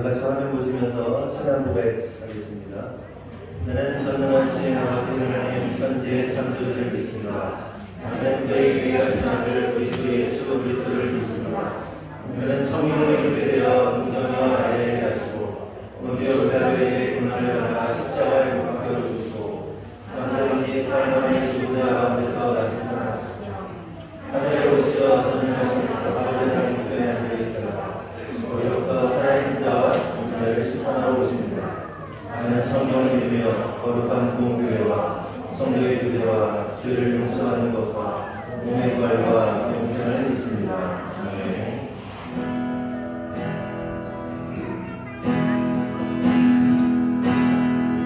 다 같이 화면 보시면서 신앙 고백하겠습니다. 나는 전능하신 아버지 하나님 천지의 창조주를 믿습니다. 나는 그의 귀하신 아들 우리 주 예수 그리스도를 믿습니다. 나는 성령으로 인도되어 운명과 아래에 하시고 본디오 빌라도에게 고난을 받아 십자가에 못 박혀 죽으시고 장사든지 사망의 죽은 가운데서 다시 살아나셨으며 하늘에 오시어 전능하신 아버지 하나님 우편에 앉아 계시다가 거기로부터 살아있는 자와 죽은 자를 심판하러 오십니다. 나는 성령을 믿으며 거룩한 공교회와 성도의 구제와 죄를 용서하는 것과 몸의 부활과 영생을 믿습니다. 아멘.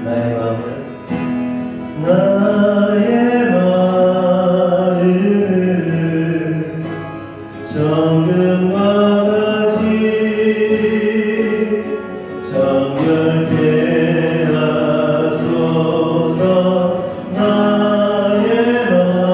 나의 마음을 정금과 같이 정결케 하소서. 나의 마음을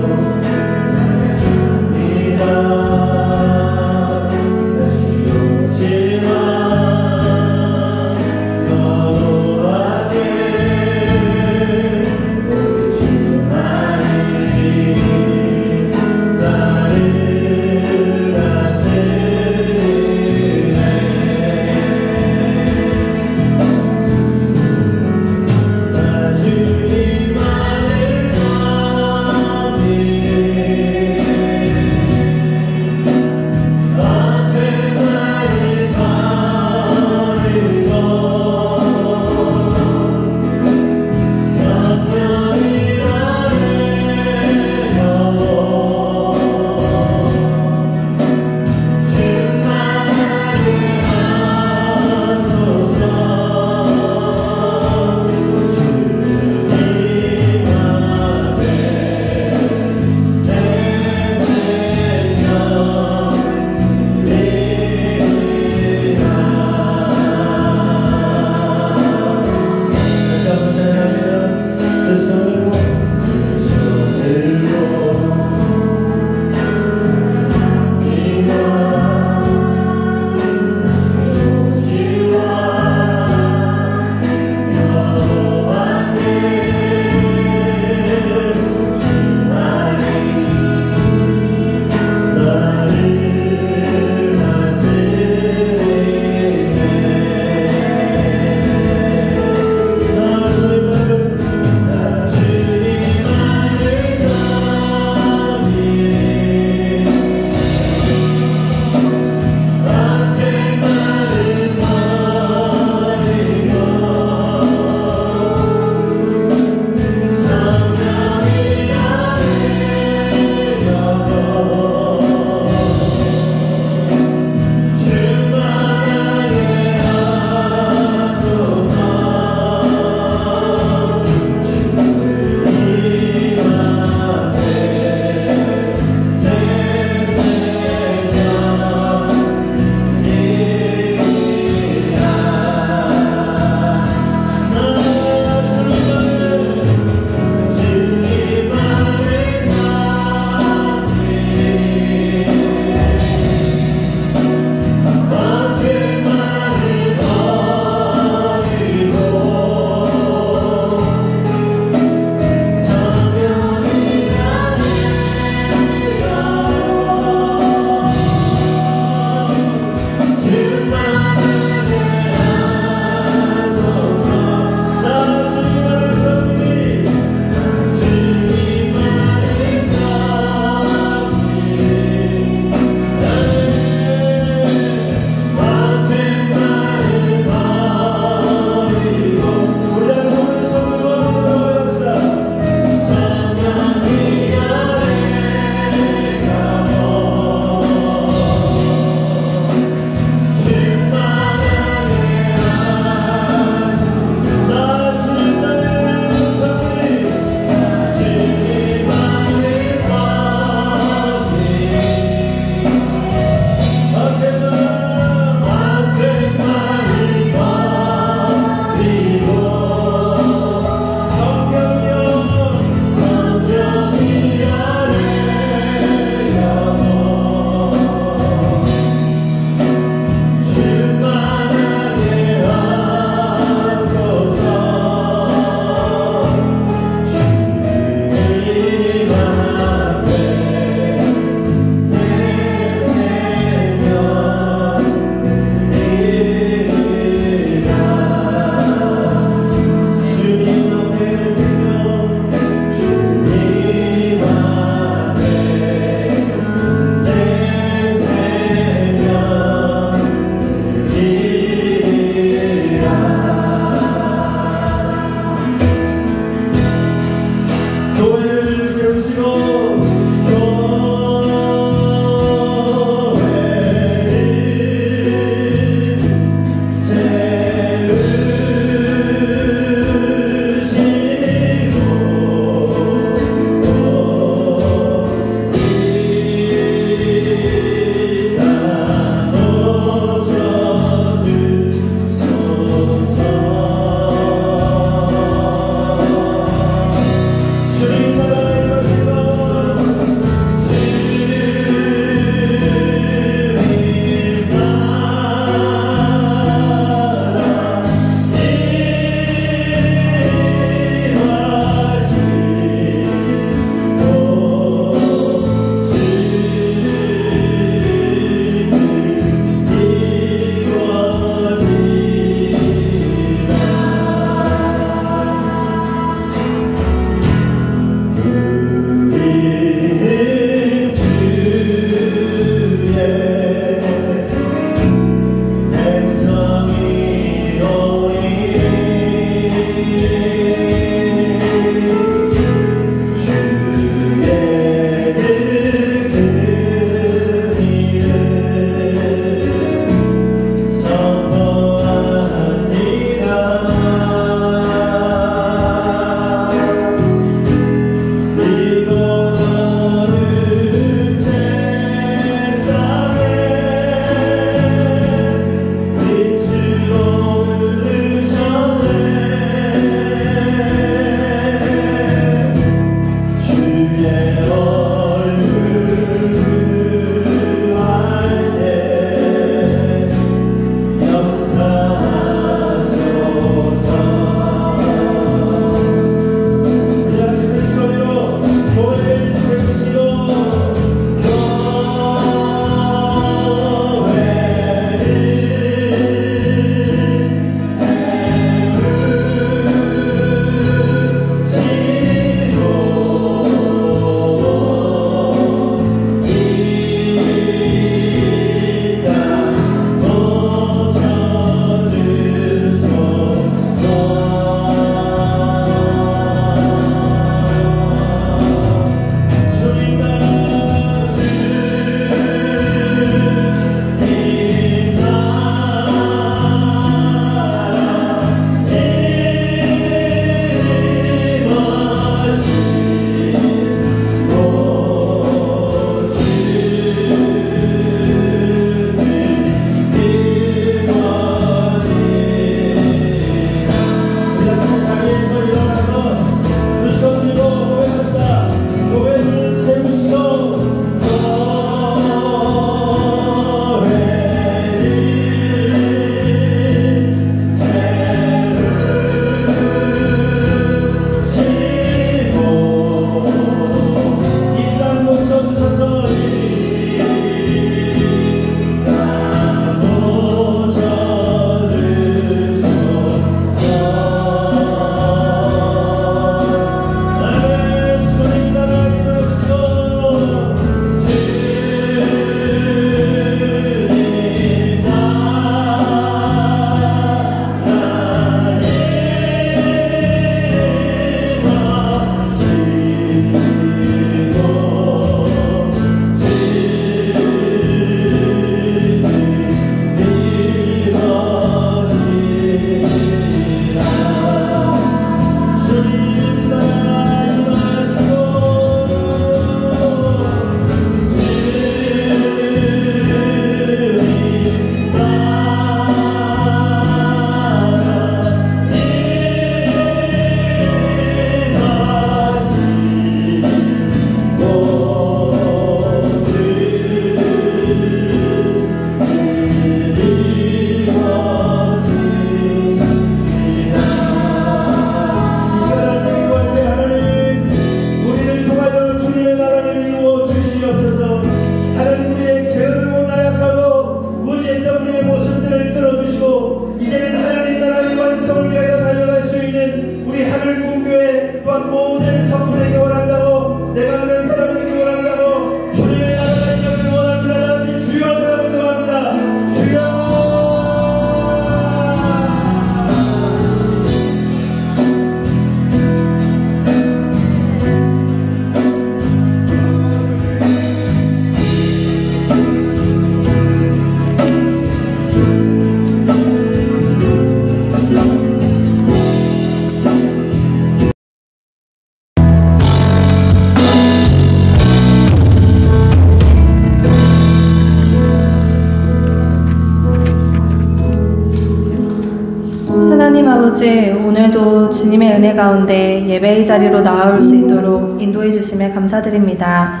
오늘도 주님의 은혜 가운데 예배의 자리로 나아올 수 있도록 인도해 주심에 감사드립니다.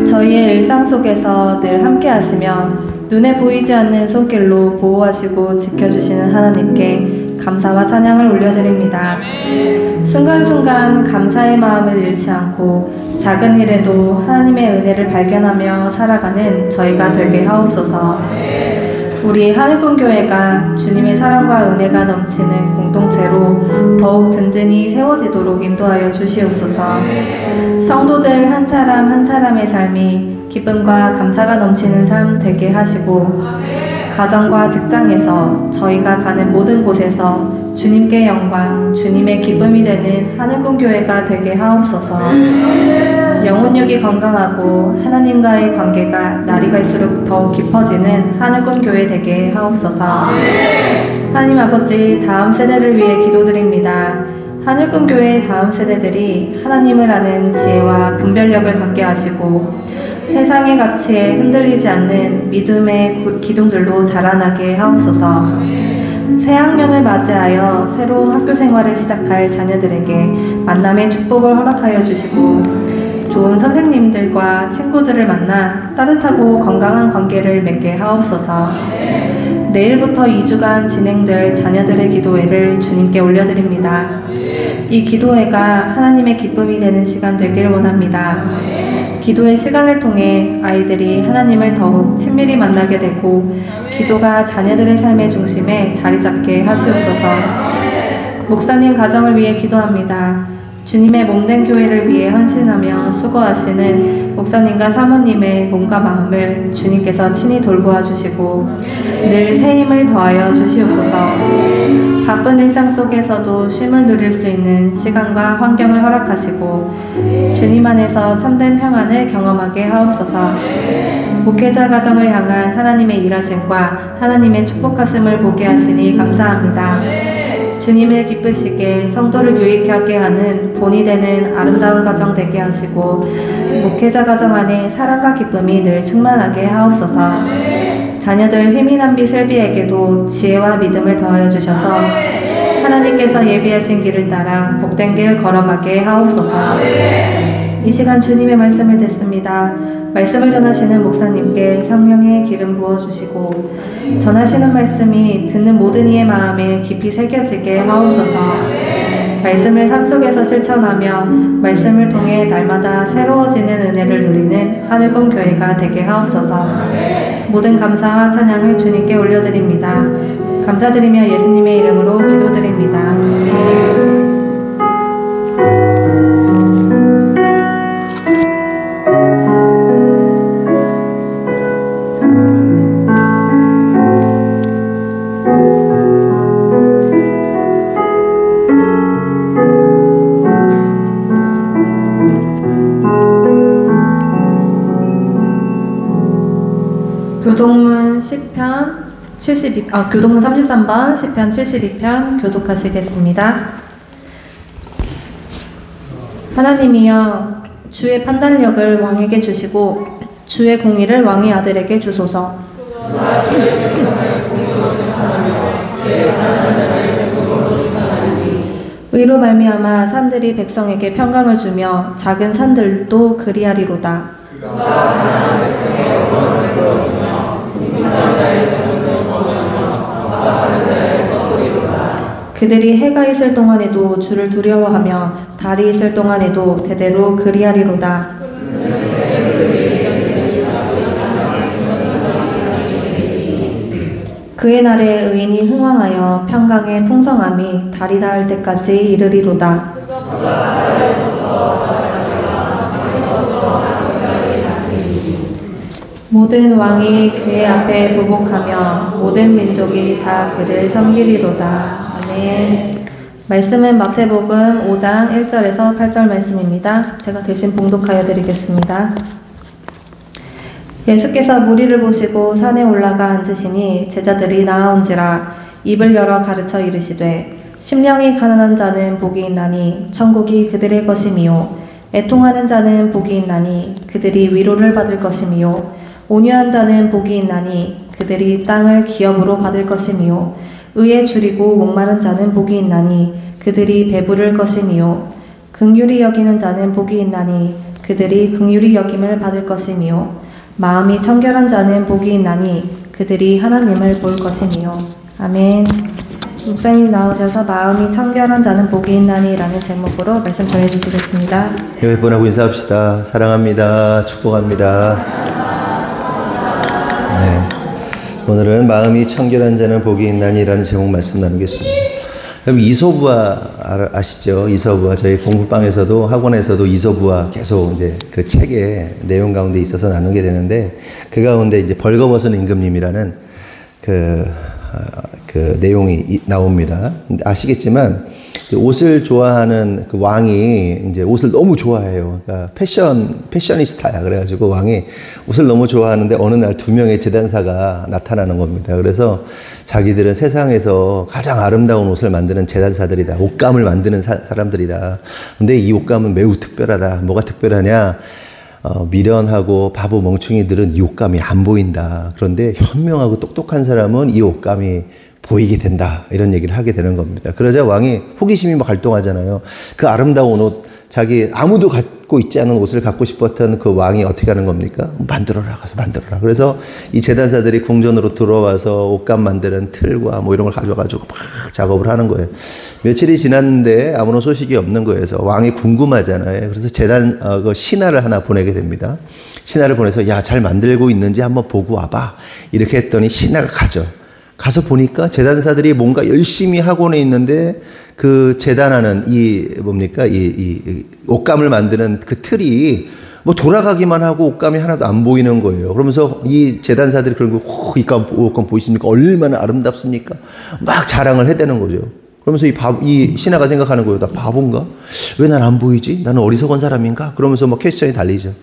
저희의 일상 속에서 늘 함께 하시며 눈에 보이지 않는 손길로 보호하시고 지켜주시는 하나님께 감사와 찬양을 올려드립니다. 순간순간 감사의 마음을 잃지 않고 작은 일에도 하나님의 은혜를 발견하며 살아가는 저희가 되게 하옵소서. 우리 하늘꿈교회가 주님의 사랑과 은혜가 넘치는 공동체로 더욱 든든히 세워지도록 인도하여 주시옵소서. 성도들 한 사람 한 사람의 삶이 기쁨과 감사가 넘치는 삶 되게 하시고 가정과 직장에서 저희가 가는 모든 곳에서 주님께 영광, 주님의 기쁨이 되는 하늘꿈교회가 되게 하옵소서. 영혼육이 건강하고 하나님과의 관계가 날이 갈수록 더욱 깊어지는 하늘꿈교회 되게 하옵소서. 하나님 아버지, 다음 세대를 위해 기도드립니다. 하늘꿈교회 다음 세대들이 하나님을 아는 지혜와 분별력을 갖게 하시고 세상의 가치에 흔들리지 않는 믿음의 기둥들로 자라나게 하옵소서. 새학년을 맞이하여 새로운 학교 생활을 시작할 자녀들에게 만남의 축복을 허락하여 주시고 좋은 선생님들과 친구들을 만나 따뜻하고 건강한 관계를 맺게 하옵소서. 내일부터 2주간 진행될 자녀들의 기도회를 주님께 올려드립니다. 이 기도회가 하나님의 기쁨이 되는 시간 되길 원합니다. 기도의 시간을 통해 아이들이 하나님을 더욱 친밀히 만나게 되고 기도가 자녀들의 삶의 중심에 자리 잡게 하시옵소서. 목사님 가정을 위해 기도합니다. 주님의 몸된 교회를 위해 헌신하며 수고하시는 목사님과 사모님의 몸과 마음을 주님께서 친히 돌보아 주시고 늘 새 힘을 더하여 주시옵소서. 바쁜 일상 속에서도 쉼을 누릴 수 있는 시간과 환경을 허락하시고 주님 안에서 참된 평안을 경험하게 하옵소서. 목회자 가정을 향한 하나님의 일하심과 하나님의 축복하심을 보게 하시니 감사합니다. 주님을 기쁘시게 성도를 유익하게 하는 본이 되는 아름다운 가정 되게 하시고 목회자 가정 안에 사랑과 기쁨이 늘 충만하게 하옵소서. 자녀들 휘민한 슬비에게도 지혜와 믿음을 더하여 주셔서 하나님께서 예비하신 길을 따라 복된 길 걸어가게 하옵소서. 이 시간 주님의 말씀을 듣습니다. 말씀을 전하시는 목사님께 성령의 기름 부어주시고 전하시는 말씀이 듣는 모든 이의 마음에 깊이 새겨지게 하옵소서. 말씀을 삶 속에서 실천하며 말씀을 통해 날마다 새로워지는 은혜를 누리는 하늘꿈교회가 되게 하옵소서. 모든 감사와 찬양을 주님께 올려드립니다. 감사드리며 예수님의 이름으로 기도드립니다. 교동문 10편 교동문 33번 10편 72편 교독하시겠습니다. 하나님이여 주의 판단력을 왕에게 주시고 주의 공의를 왕의 아들에게 주소서. 의로 말미암아 산들이 백성에게 평강을 주며 작은 산들도 그리하리로다. 그들이 해가 있을 동안에도 주를 두려워하며 달이 있을 동안에도 대대로 그리하리로다. 그의 날에 의인이 흥왕하여 평강의 풍성함이 달이 닿을 때까지 이르리로다. 모든 왕이 그의 앞에 부복하며 모든 민족이 다 그를 섬기리로다. 아멘. 말씀은 마태복음 5장 1절에서 8절 말씀입니다. 제가 대신 봉독하여 드리겠습니다. 예수께서 무리를 보시고 산에 올라가 앉으시니 제자들이 나아온지라 입을 열어 가르쳐 이르시되 심령이 가난한 자는 복이 있나니 천국이 그들의 것이미요 애통하는 자는 복이 있나니 그들이 위로를 받을 것이미요 온유한 자는 복이 있나니 그들이 땅을 기업으로 받을 것이미요 의에 줄이고 목마른 자는 복이 있나니 그들이 배부를 것이니요. 긍휼히 여기는 자는 복이 있나니 그들이 긍휼히 여김을 받을 것이니요. 마음이 청결한 자는 복이 있나니 그들이 하나님을 볼 것이니요. 아멘. 목사님 나오셔서 마음이 청결한 자는 복이 있나니라는 제목으로 말씀 전해주시겠습니다. 몇 번 하고 인사합시다. 사랑합니다. 축복합니다. 네. 오늘은 마음이 청결한 자는 복이 있나니라는 제목 말씀 나누겠습니다. 그럼 이소부화 아시죠? 이소부화 저희 공부방에서도 학원에서도 이소부화 계속 이제 그 책의 내용 가운데 있어서 나누게 되는데 그 가운데 이제 벌거벗은 임금님이라는 그 내용이 나옵니다. 아시겠지만 옷을 좋아하는 그 왕이 이제 옷을 너무 좋아해요. 그러니까 패셔니스타야. 그래가지고 왕이 옷을 너무 좋아하는데 어느 날 두 명의 제단사가 나타나는 겁니다. 그래서 자기들은 세상에서 가장 아름다운 옷을 만드는 제단사들이다. 옷감을 만드는 사람들이다. 근데 이 옷감은 매우 특별하다. 뭐가 특별하냐? 미련하고 바보 멍충이들은 이 옷감이 안 보인다. 그런데 현명하고 똑똑한 사람은 이 옷감이 보이게 된다. 이런 얘기를 하게 되는 겁니다. 그러자 왕이 호기심이 막 발동하잖아요. 그 아름다운 옷, 자기 아무도 갖고 있지 않은 옷을 갖고 싶었던 그 왕이 어떻게 하는 겁니까? 만들어라, 가서 만들어라. 그래서 이 제단사들이 궁전으로 들어와서 옷감 만드는 틀과 뭐 이런 걸 가져가지고 막 작업을 하는 거예요. 며칠이 지났는데 아무런 소식이 없는 거예요. 그래서 왕이 궁금하잖아요. 그래서 그 신하를 하나 보내게 됩니다. 신하를 보내서 야, 잘 만들고 있는지 한번 보고 와봐. 이렇게 했더니 신하가 가서 보니까 제단사들이 뭔가 열심히 하고는 있는데 그 제단하는 이 옷감을 만드는 그 틀이 뭐 돌아가기만 하고 옷감이 하나도 안 보이는 거예요. 그러면서 이 제단사들이 그런 거, 이 옷감 보이십니까? 얼마나 아름답습니까? 막 자랑을 해대는 거죠. 그러면서 이 신하가 생각하는 거예요. 나 바본가? 왜 난 안 보이지? 나는 어리석은 사람인가? 그러면서 막 퀘스천이 달리죠.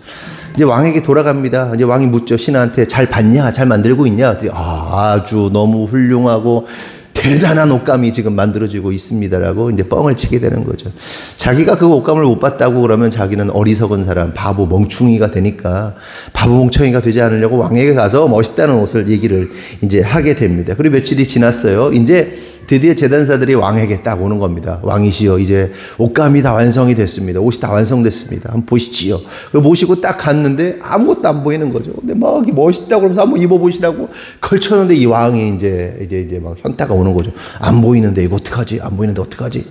이제 왕에게 돌아갑니다. 이제 왕이 묻죠. 신하한테 잘 봤냐? 잘 만들고 있냐? 아주 너무 훌륭하고 대단한 옷감이 지금 만들어지고 있습니다라고 이제 뻥을 치게 되는 거죠. 자기가 그 옷감을 못 봤다고 그러면 자기는 어리석은 사람, 바보, 멍충이가 되니까 바보, 멍청이가 되지 않으려고 왕에게 가서 멋있다는 옷을 얘기를 이제 하게 됩니다. 그리고 며칠이 지났어요. 이제 드디어 제단사들이 왕에게 딱 오는 겁니다. 왕이시여, 이제 옷감이 다 완성이 됐습니다. 옷이 다 완성됐습니다. 한번 보시지요. 그리고 모시고 딱 갔는데 아무것도 안 보이는 거죠. 근데 막 멋있다고 그러면서 한번 입어보시라고 걸쳤는데 이 왕이 이제 막 현타가 오는 거죠. 안 보이는데 이거 어떡하지? 안 보이는데 어떡하지?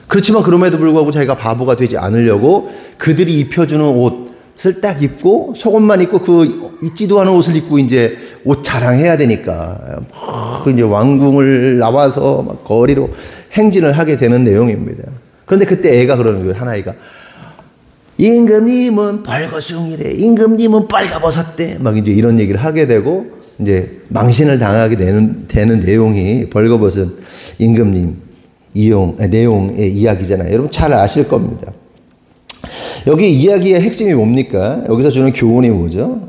그렇지만 그럼에도 불구하고 자기가 바보가 되지 않으려고 그들이 입혀주는 옷을 딱 입고 속옷만 입고 그 입지도 않은 옷을 입고 이제 옷 자랑해야 되니까 막 이제 왕궁을 나와서 막 거리로 행진을 하게 되는 내용입니다. 그런데 그때 애가 그러는 거예요. 한 아이가 임금님은 벌거숭이래. 임금님은 빨가벗었대. 막 이제 이런 얘기를 하게 되고 이제 망신을 당하게 되는 내용이 벌거벗은 임금님 내용의 이야기잖아요. 여러분 잘 아실 겁니다. 여기 이야기의 핵심이 뭡니까? 여기서 주는 교훈이 뭐죠?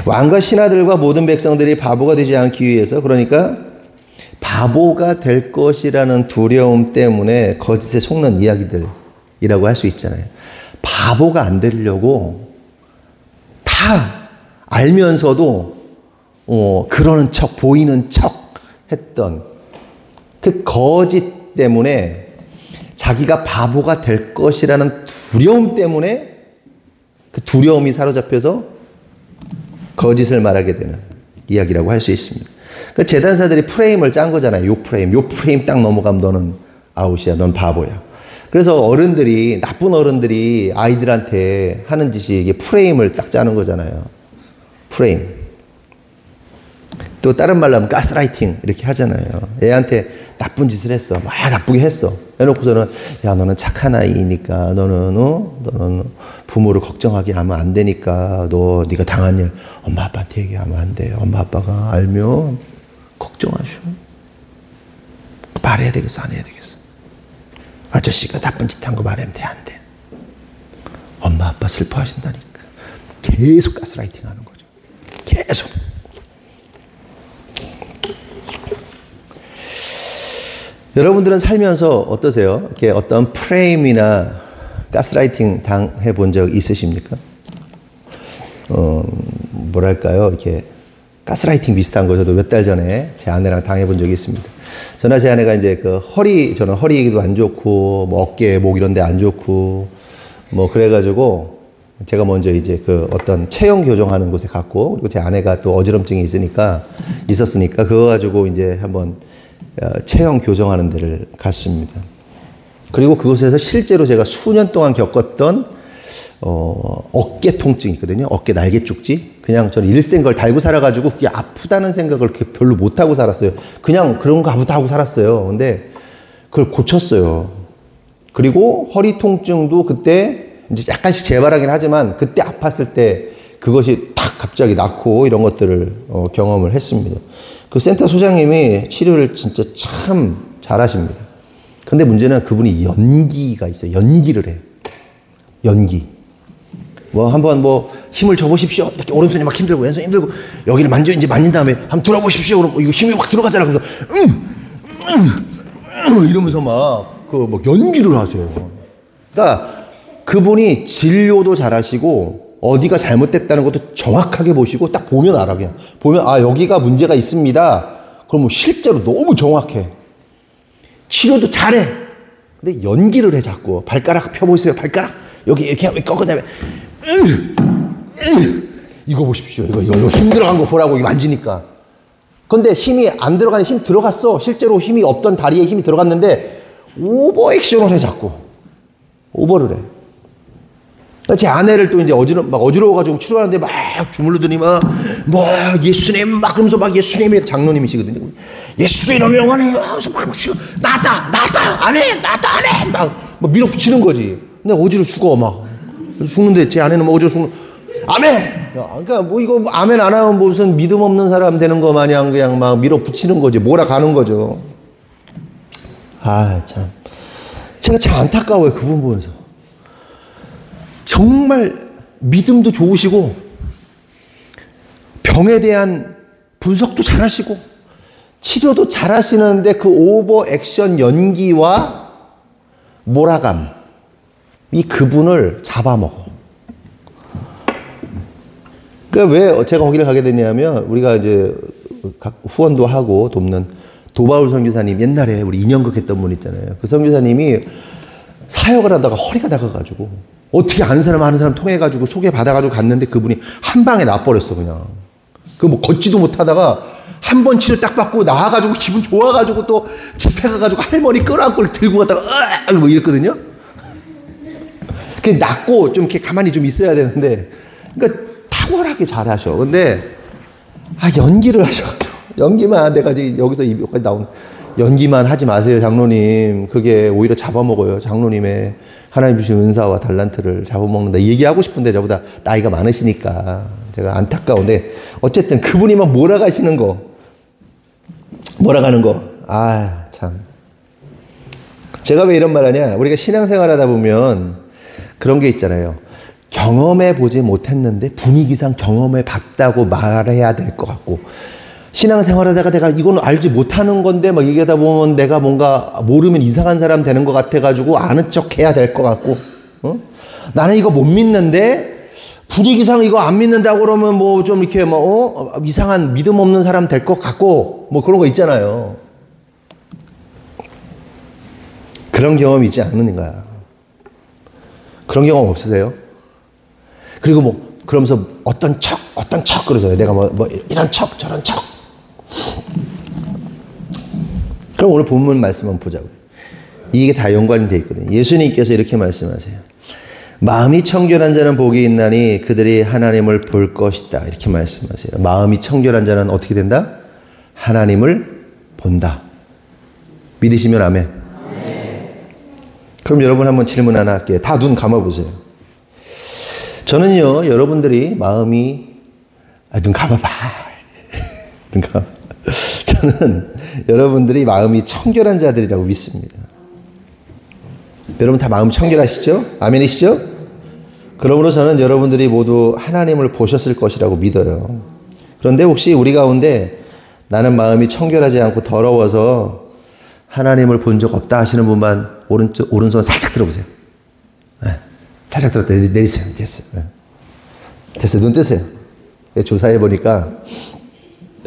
왕과 신하들과 모든 백성들이 바보가 되지 않기 위해서, 그러니까 바보가 될 것이라는 두려움 때문에 거짓에 속는 이야기들이라고 할 수 있잖아요. 바보가 안 되려고 다 알면서도 그러는 척, 보이는 척 했던 그 거짓 때문에 자기가 바보가 될 것이라는 두려움 때문에 그 두려움이 사로잡혀서 거짓을 말하게 되는 이야기라고 할 수 있습니다. 그 제단사들이 프레임을 짠 거잖아요. 요 프레임 딱 넘어가면 너는 아웃이야. 넌 바보야. 그래서 나쁜 어른들이 아이들한테 하는 짓이 이게 프레임을 딱 짜는 거잖아요. 프레임. 또 다른 말로 하면 가스라이팅 이렇게 하잖아요. 애한테 나쁜 짓을 했어. 막 나쁘게 했어. 해놓고서는 야, 너는 착한 아이니까 너는 부모를 걱정하게 하면 안 되니까 네가 당한 일 엄마 아빠한테 얘기하면 안 돼. 엄마 아빠가 알면 걱정하셔. 말해야 되겠어, 안 해야 되겠어? 아저씨가 나쁜 짓 한 거 말하면 돼, 안 돼? 엄마 아빠 슬퍼하신다니까. 계속 가스라이팅 하는 거죠. 계속. 여러분들은 살면서 어떠세요? 이렇게 어떤 프레임이나 가스라이팅 당해 본 적 있으십니까? 뭐랄까요? 이렇게 가스라이팅 비슷한 거 저도 몇 달 전에 제 아내랑 당해 본 적이 있습니다. 저나 제 아내가 이제 그 저는 허리도 안 좋고, 뭐 어깨, 목 이런 데 안 좋고, 뭐 그래가지고 제가 먼저 이제 그 어떤 체형 교정하는 곳에 갔고, 그리고 제 아내가 또 어지럼증이 있었으니까 그거 가지고 이제 한번 체형 교정하는 데를 갔습니다. 그리고 그곳에서 실제로 제가 수년 동안 겪었던 어깨 통증이 있거든요. 어깨 날개 쭉지. 그냥 저는 일생 그걸 달고 살아가지고 그게 아프다는 생각을 그렇게 별로 못하고 살았어요. 그냥 그런 거 아프다 하고 살았어요. 근데 그걸 고쳤어요. 그리고 허리 통증도 그때 이제 약간씩 재발하긴 하지만 그때 아팠을 때 그것이 탁 갑자기 낫고 이런 것들을 경험을 했습니다. 그 센터 소장님이 치료를 진짜 참 잘하십니다. 근데 문제는 그분이 연기가 있어요. 연기를 해요. 연기. 뭐 한번 뭐 힘을 줘보십시오. 이렇게 오른손이 막 힘들고 왼손이 힘들고 여기를 이제 만진 다음에 한번 들어보십시오. 그럼 이거 힘이 확 들어가잖아. 그래서 이러면서 막 그 뭐 연기를 하세요. 그러니까 그분이 진료도 잘하시고 어디가 잘못됐다는 것도 정확하게 보시고 딱 보면 알아. 그냥 보면 아 여기가 문제가 있습니다. 그럼 실제로 너무 정확해. 치료도 잘해. 근데 연기를 해 자꾸. 발가락 펴보세요. 발가락 여기 이렇게 꺾은 다음에 이거 보십시오. 이거 힘 들어간 거 보라고 이거 만지니까. 근데 힘이 안 들어가는 힘 들어갔어. 실제로 힘이 없던 다리에 힘이 들어갔는데 오버 액션을 해 자꾸. 오버를 해. 제 아내를 또 이제 어지러워가지고 치료하는데 막 주물르더니 막 예수님 막 그러면서 막 예수님이 장로님이시거든요. 예수의 이름으로 영원해요. 하면서 막 나다 아멘 나다 아멘 막 밀어붙이는 거지. 근데 어지러 죽어 막 죽는데 제 아내는 뭐 어지러 죽는 아멘. 그러니까 뭐 이거 아멘 안 하면 무슨 믿음 없는 사람 되는 거 마냥 그냥 막 밀어붙이는 거지. 몰아가는 거죠. 아 참 제가 참 안타까워요. 그분 보면서. 정말 믿음도 좋으시고 병에 대한 분석도 잘하시고 치료도 잘하시는데 그 오버 액션 연기와 몰아감이 그분을 잡아먹어. 그러니까 왜 제가 거기를 가게 됐냐면 우리가 이제 후원도 하고 돕는 도바울 선교사님 옛날에 우리 인연극 했던 분 있잖아요. 그 선교사님이 사역을 하다가 허리가 나가가지고 어떻게 아는 사람 통해가지고 소개받아가지고 갔는데 그분이 한 방에 나버렸어, 그냥. 그 뭐 걷지도 못하다가 한 번 치료 딱 받고 나와가지고 기분 좋아가지고 또 집에 가가지고 할머니 끌어안고 들고 갔다가 뭐 이랬거든요. 그게 낫고 좀 이렇게 가만히 좀 있어야 되는데, 그러니까 탁월하게 잘하셔. 근데, 연기를 하셔가지고. 연기만 내가 여기서 여기까지 나온 연기만 하지 마세요, 장로님. 그게 오히려 잡아먹어요, 장로님의. 하나님 주신 은사와 달란트를 잡아먹는다. 얘기하고 싶은데 저보다 나이가 많으시니까 제가 안타까운데 어쨌든 그분이 막 몰아가시는 거. 몰아가는 거. 아, 참. 제가 왜 이런 말 하냐. 우리가 신앙생활 하다 보면 그런 게 있잖아요. 경험해 보지 못했는데 분위기상 경험해 봤다고 말해야 될 것 같고 신앙생활 하다가 내가 이건 알지 못하는 건데 막 얘기하다 보면 내가 뭔가 모르면 이상한 사람 되는 것 같아가지고 아는 척 해야 될 것 같고, 나는 이거 못 믿는데 분위기상 이거 안 믿는다고 그러면 뭐 좀 이렇게 이상한 믿음 없는 사람 될 것 같고 뭐 그런 거 있잖아요. 그런 경험이 있지 않는가? 그런 경험 없으세요? 그리고 뭐 그러면서 어떤 척 그러잖아요. 내가 뭐 이런 척 저런 척. 그럼 오늘 본문 말씀 한번 보자고요. 이게 다 연관이 되어 있거든요. 예수님께서 이렇게 말씀하세요. 마음이 청결한 자는 복이 있나니 그들이 하나님을 볼 것이다. 이렇게 말씀하세요. 마음이 청결한 자는 어떻게 된다? 하나님을 본다. 믿으시면 아멘. 그럼 여러분 한번 질문 하나 할게요. 다 눈 감아보세요. 저는요, 여러분들이 마음이, 눈 감아봐. 눈 감아. 저는 여러분들이 마음이 청결한 자들이라고 믿습니다. 여러분 다 마음 청결하시죠? 아멘이시죠? 그러므로 저는 여러분들이 모두 하나님을 보셨을 것이라고 믿어요. 그런데 혹시 우리 가운데 나는 마음이 청결하지 않고 더러워서 하나님을 본 적 없다 하시는 분만 오른손 살짝 들어보세요. 네. 살짝 들었다 내리세요. 됐어요. 네. 됐어요. 눈 뜨세요. 조사해 보니까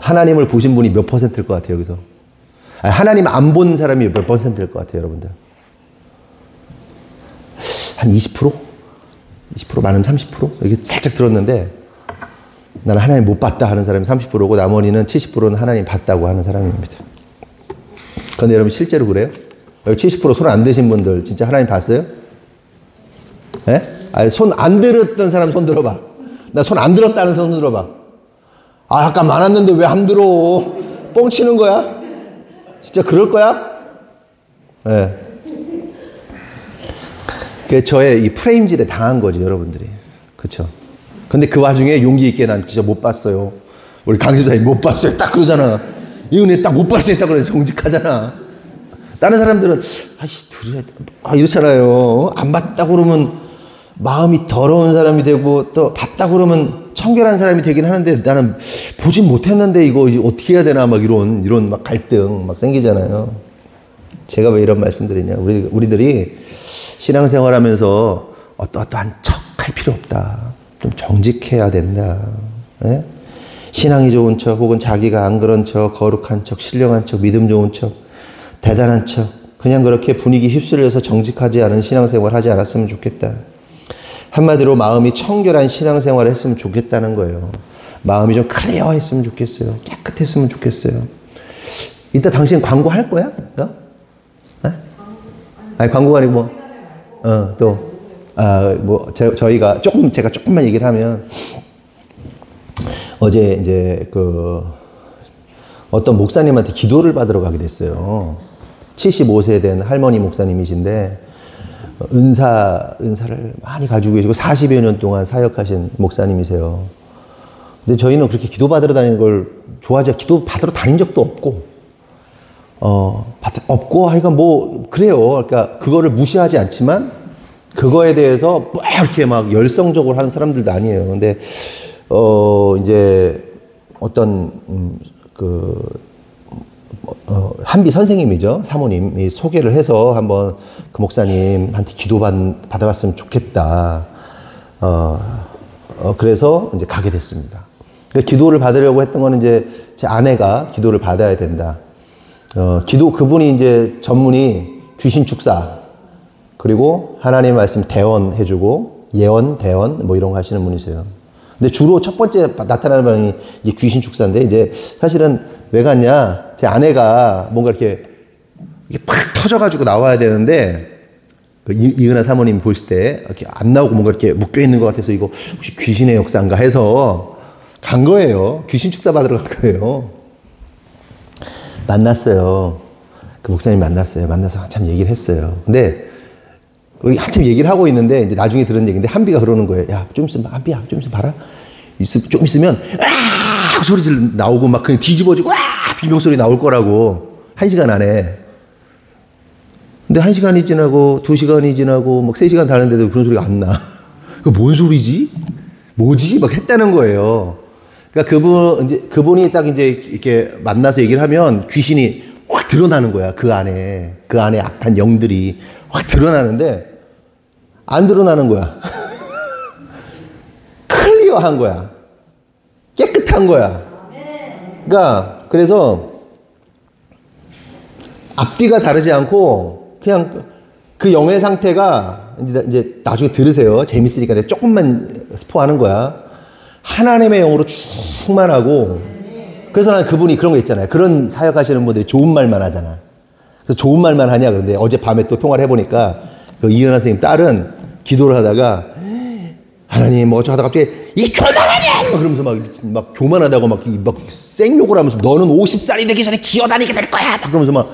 하나님을 보신 분이 몇 %일 것 같아요, 여기서? 하나님 안 본 사람이 몇 퍼센트일 것 같아요, 여러분들? 한 20%? 20% 많으면 30%? 이게 살짝 들었는데 나는 하나님 못 봤다 하는 사람이 30%고 나머지는 70%는 하나님 봤다고 하는 사람입니다. 그런데 여러분 실제로 그래요? 여기 70% 손 안 드신 분들 진짜 하나님 봤어요? 예? 아니, 손 안 들었던 사람 손 들어봐. 나 손 안 들었다는 손 들어봐. 아, 아까 많았는데 왜 안 들어? 뻥치는 거야? 진짜 그럴 거야? 예. 그게 저의 이 프레임질에 당한 거지, 여러분들이. 그쵸? 근데 그 와중에 용기 있게 난 진짜 못 봤어요. 우리 강지도사님 못 봤어요. 딱 그러잖아. 이 은혜 딱 못 봤어요. 딱 그래. 정직하잖아. 다른 사람들은, 아이씨, 둘이, 이렇잖아요. 안 봤다고 그러면 마음이 더러운 사람이 되고, 또 봤다고 그러면 청결한 사람이 되긴 하는데 나는 보진 못했는데 이거 어떻게 해야 되나 막 이런 막 갈등 막 생기잖아요. 제가 왜 이런 말씀 드리냐. 우리들이 신앙생활 하면서 어떠한 척 할 필요 없다. 좀 정직해야 된다. 예? 신앙이 좋은 척, 혹은 자기가 안 그런 척, 거룩한 척, 신령한 척, 믿음 좋은 척, 대단한 척, 그냥 그렇게 분위기 휩쓸려서 정직하지 않은 신앙생활 하지 않았으면 좋겠다. 한마디로 마음이 청결한 신앙생활을 했으면 좋겠다는 거예요. 마음이 좀 클리어했으면 좋겠어요. 깨끗했으면 좋겠어요. 이따 당신 광고 할 거야? 어? 네? 아니, 광고가 아니고 저희가 제가 조금만 얘기를 하면, 어제 이제 어떤 목사님한테 기도를 받으러 가게 됐어요. 75세 된 할머니 목사님이신데, 은사를 많이 가지고 계시고 40여 년 동안 사역하신 목사님이세요. 근데 저희는 그렇게 기도 받으러 다니는 걸 좋아하지, 기도 받으러 다닌 적도 없고, 하여간 그래요. 그러니까 그거를 무시하지 않지만, 그거에 대해서 이렇게 막 열성적으로 하는 사람들도 아니에요. 근데, 이제 어떤, 한비 선생님이죠. 사모님이 소개를 해서 한번 그 목사님한테 기도 받아봤으면 좋겠다. 그래서 이제 가게 됐습니다. 기도를 받으려고 했던 거는 이제 제 아내가 기도를 받아야 된다. 그분이 이제 전문이 귀신 축사, 그리고 하나님의 말씀 대언해주고, 예언, 대언, 이런 거 하시는 분이세요. 근데 주로 첫 번째 나타나는 방이 이제 귀신 축사인데, 이제 사실은 왜 갔냐? 제 아내가 뭔가 이렇게 팍 터져가지고 나와야 되는데, 이은하 사모님 보실 때 이렇게 안 나오고 뭔가 이렇게 묶여 있는 것 같아서 이거 혹시 귀신의 역사인가 해서 간 거예요. 귀신 축사 받으러 간 거예요. 만났어요. 그 목사님 만났어요. 만나서 한참 얘기를 했어요. 근데 우리 한참 얘기를 하고 있는데, 이제 나중에 들은 얘기인데, 한비가 그러는 거예요. 야, 좀 있으면, 한비야, 좀 있으면 봐라. 좀 있으면, 소리 나오고, 막 그냥 뒤집어지고, 비명소리 나올 거라고. 1시간 안에. 근데 1시간이 지나고, 2시간이 지나고, 3시간 다는데도 그런 소리가 안 나. 뭔 소리지? 뭐지? 막 했다는 거예요. 그러니까 그분이 딱 이제 이렇게 만나서 얘기를 하면 귀신이 확 드러나는 거야. 그 안에 악한 영들이 확 드러나는데, 안 드러나는 거야. 클리어한 거야. 깨끗한 거야. 그러니까 그래서 앞뒤가 다르지 않고 그냥 그 영의 상태가, 이제 나중에 들으세요. 재밌으니까 내가 조금만 스포하는 거야. 하나님의 영으로 충만하고, 그래서 난 그분이 그런 거 있잖아요. 그런 사역하시는 분들이 좋은 말만 하잖아. 그래서 좋은 말만 하냐. 그런데 어젯밤에 또 통화를 해보니까 그 이은하 선생님 딸은 기도를 하다가, 하나님 하다가 갑자기 이 교만하냐! 그러면서 막 교만하다고 막 생욕을 하면서, 너는 50살이 되기 전에 기어다니게 될 거야! 막 그러면서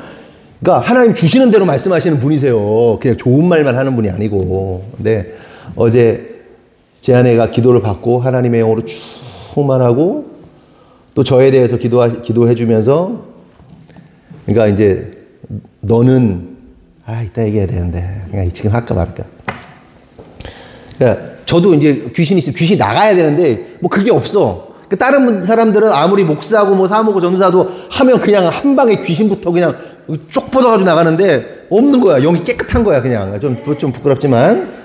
그러니까 하나님 주시는 대로 말씀하시는 분이세요. 그냥 좋은 말만 하는 분이 아니고. 근데 어제 제 아내가 기도를 받고 하나님의 영으로 충만하고, 또 저에 대해서 기도해 주면서, 그러니까 이제 너는 이따 얘기해야 되는데 그냥 지금 할까 말까. 그러니까 저도 이제 귀신이 있으면 귀신이 나가야 되는데 그게 없어. 그러니까 다른 사람들은 아무리 목사고 사모고 전사도 하면 그냥 한 방에 귀신부터 그냥 쪽 뻗어가지고 나가는데 없는 거야. 영이 깨끗한 거야. 그냥 좀 부끄럽지만,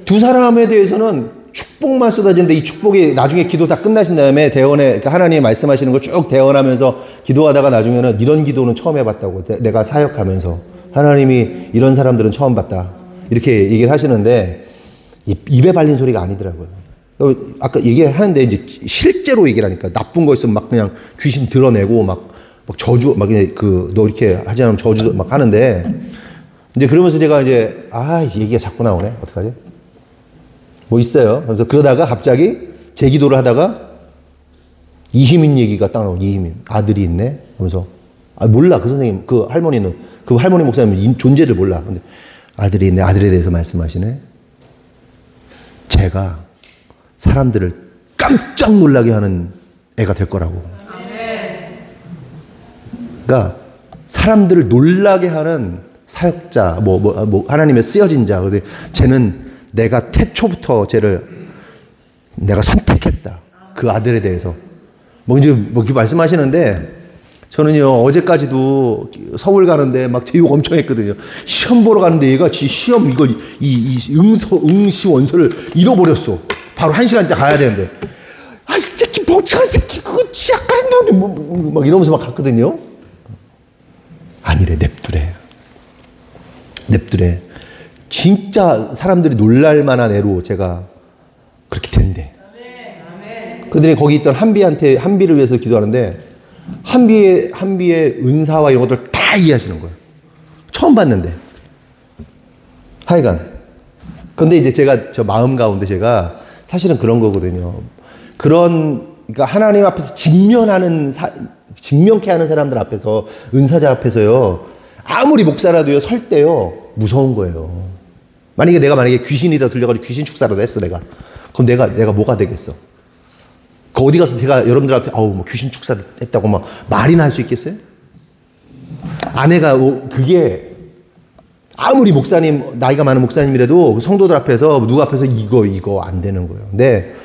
두 사람에 대해서는 축복만 쏟아지는데 이 축복이 나중에 기도 다 끝나신 다음에 대언에 그러니까 하나님이 말씀하시는 걸 쭉 대언하면서 기도하다가 나중에는 이런 기도는 처음 해봤다고 내가 사역하면서 하나님이 이런 사람들은 처음 봤다 이렇게 얘기를 하시는데 입에 발린 소리가 아니더라고요. 아까 얘기하는데 이제 실제로 얘기를 하니까 나쁜 거 있으면 막 그냥 귀신 드러내고 막 저주 막 그냥 너 이렇게 하지 않으면 저주 막 하는데 이제 그러면서 제가 이제 얘기가 자꾸 나오네 어떡하지? 뭐 있어요. 그래서 그러다가 갑자기 제 기도를 하다가 이희민 얘기가 딱 나오고 이희민 아들이 있네. 그러면서 몰라 그 선생님 그 할머니 목사님은 존재를 몰라. 근데 아들이 있네. 아들에 대해서 말씀하시네. 제가 사람들을 깜짝 놀라게 하는 애가 될 거라고. 그러니까 사람들을 놀라게 하는 사역자, 하나님의 쓰여진 자. 근데 쟤는 내가 태초부터 쟤를 내가 선택했다. 그 아들에 대해서. 이제 이렇게 말씀하시는데 저는요, 어제까지도 서울 가는데 막 제 욕 엄청 했거든요. 시험 보러 가는데 얘가 시험 응시 원서를 잃어버렸어. 바로 1시간 때 가야 되는데. 이 새끼 멍청한 새끼 그거 아까 했는데 막 이러면서 막 갔거든요. 아니래, 냅두래. 진짜 사람들이 놀랄 만한 애로 제가 그렇게 된대. 그들이 거기 있던 한비를 위해서 기도하는데 한비의 은사와 이런 것들 다 이해하시는 거예요. 처음 봤는데. 하여간. 근데 이제 제가 저 마음 가운데 제가 사실은 그런 거거든요. 그러니까 하나님 앞에서 직면케 하는 사람들 앞에서, 은사자 앞에서요, 아무리 목사라도요, 설 때요, 무서운 거예요. 만약에 귀신이라도 들려가지고 귀신 축사라도 했어, 내가. 그럼 내가 뭐가 되겠어? 그 어디 가서 제가 여러분들 앞에, 귀신 축사를 했다고 막 말이나 할 수 있겠어요? 아내가 그게, 아무리 목사님, 나이가 많은 목사님이라도 성도들 앞에서, 누구 앞에서 이거 안 되는 거예요. 근데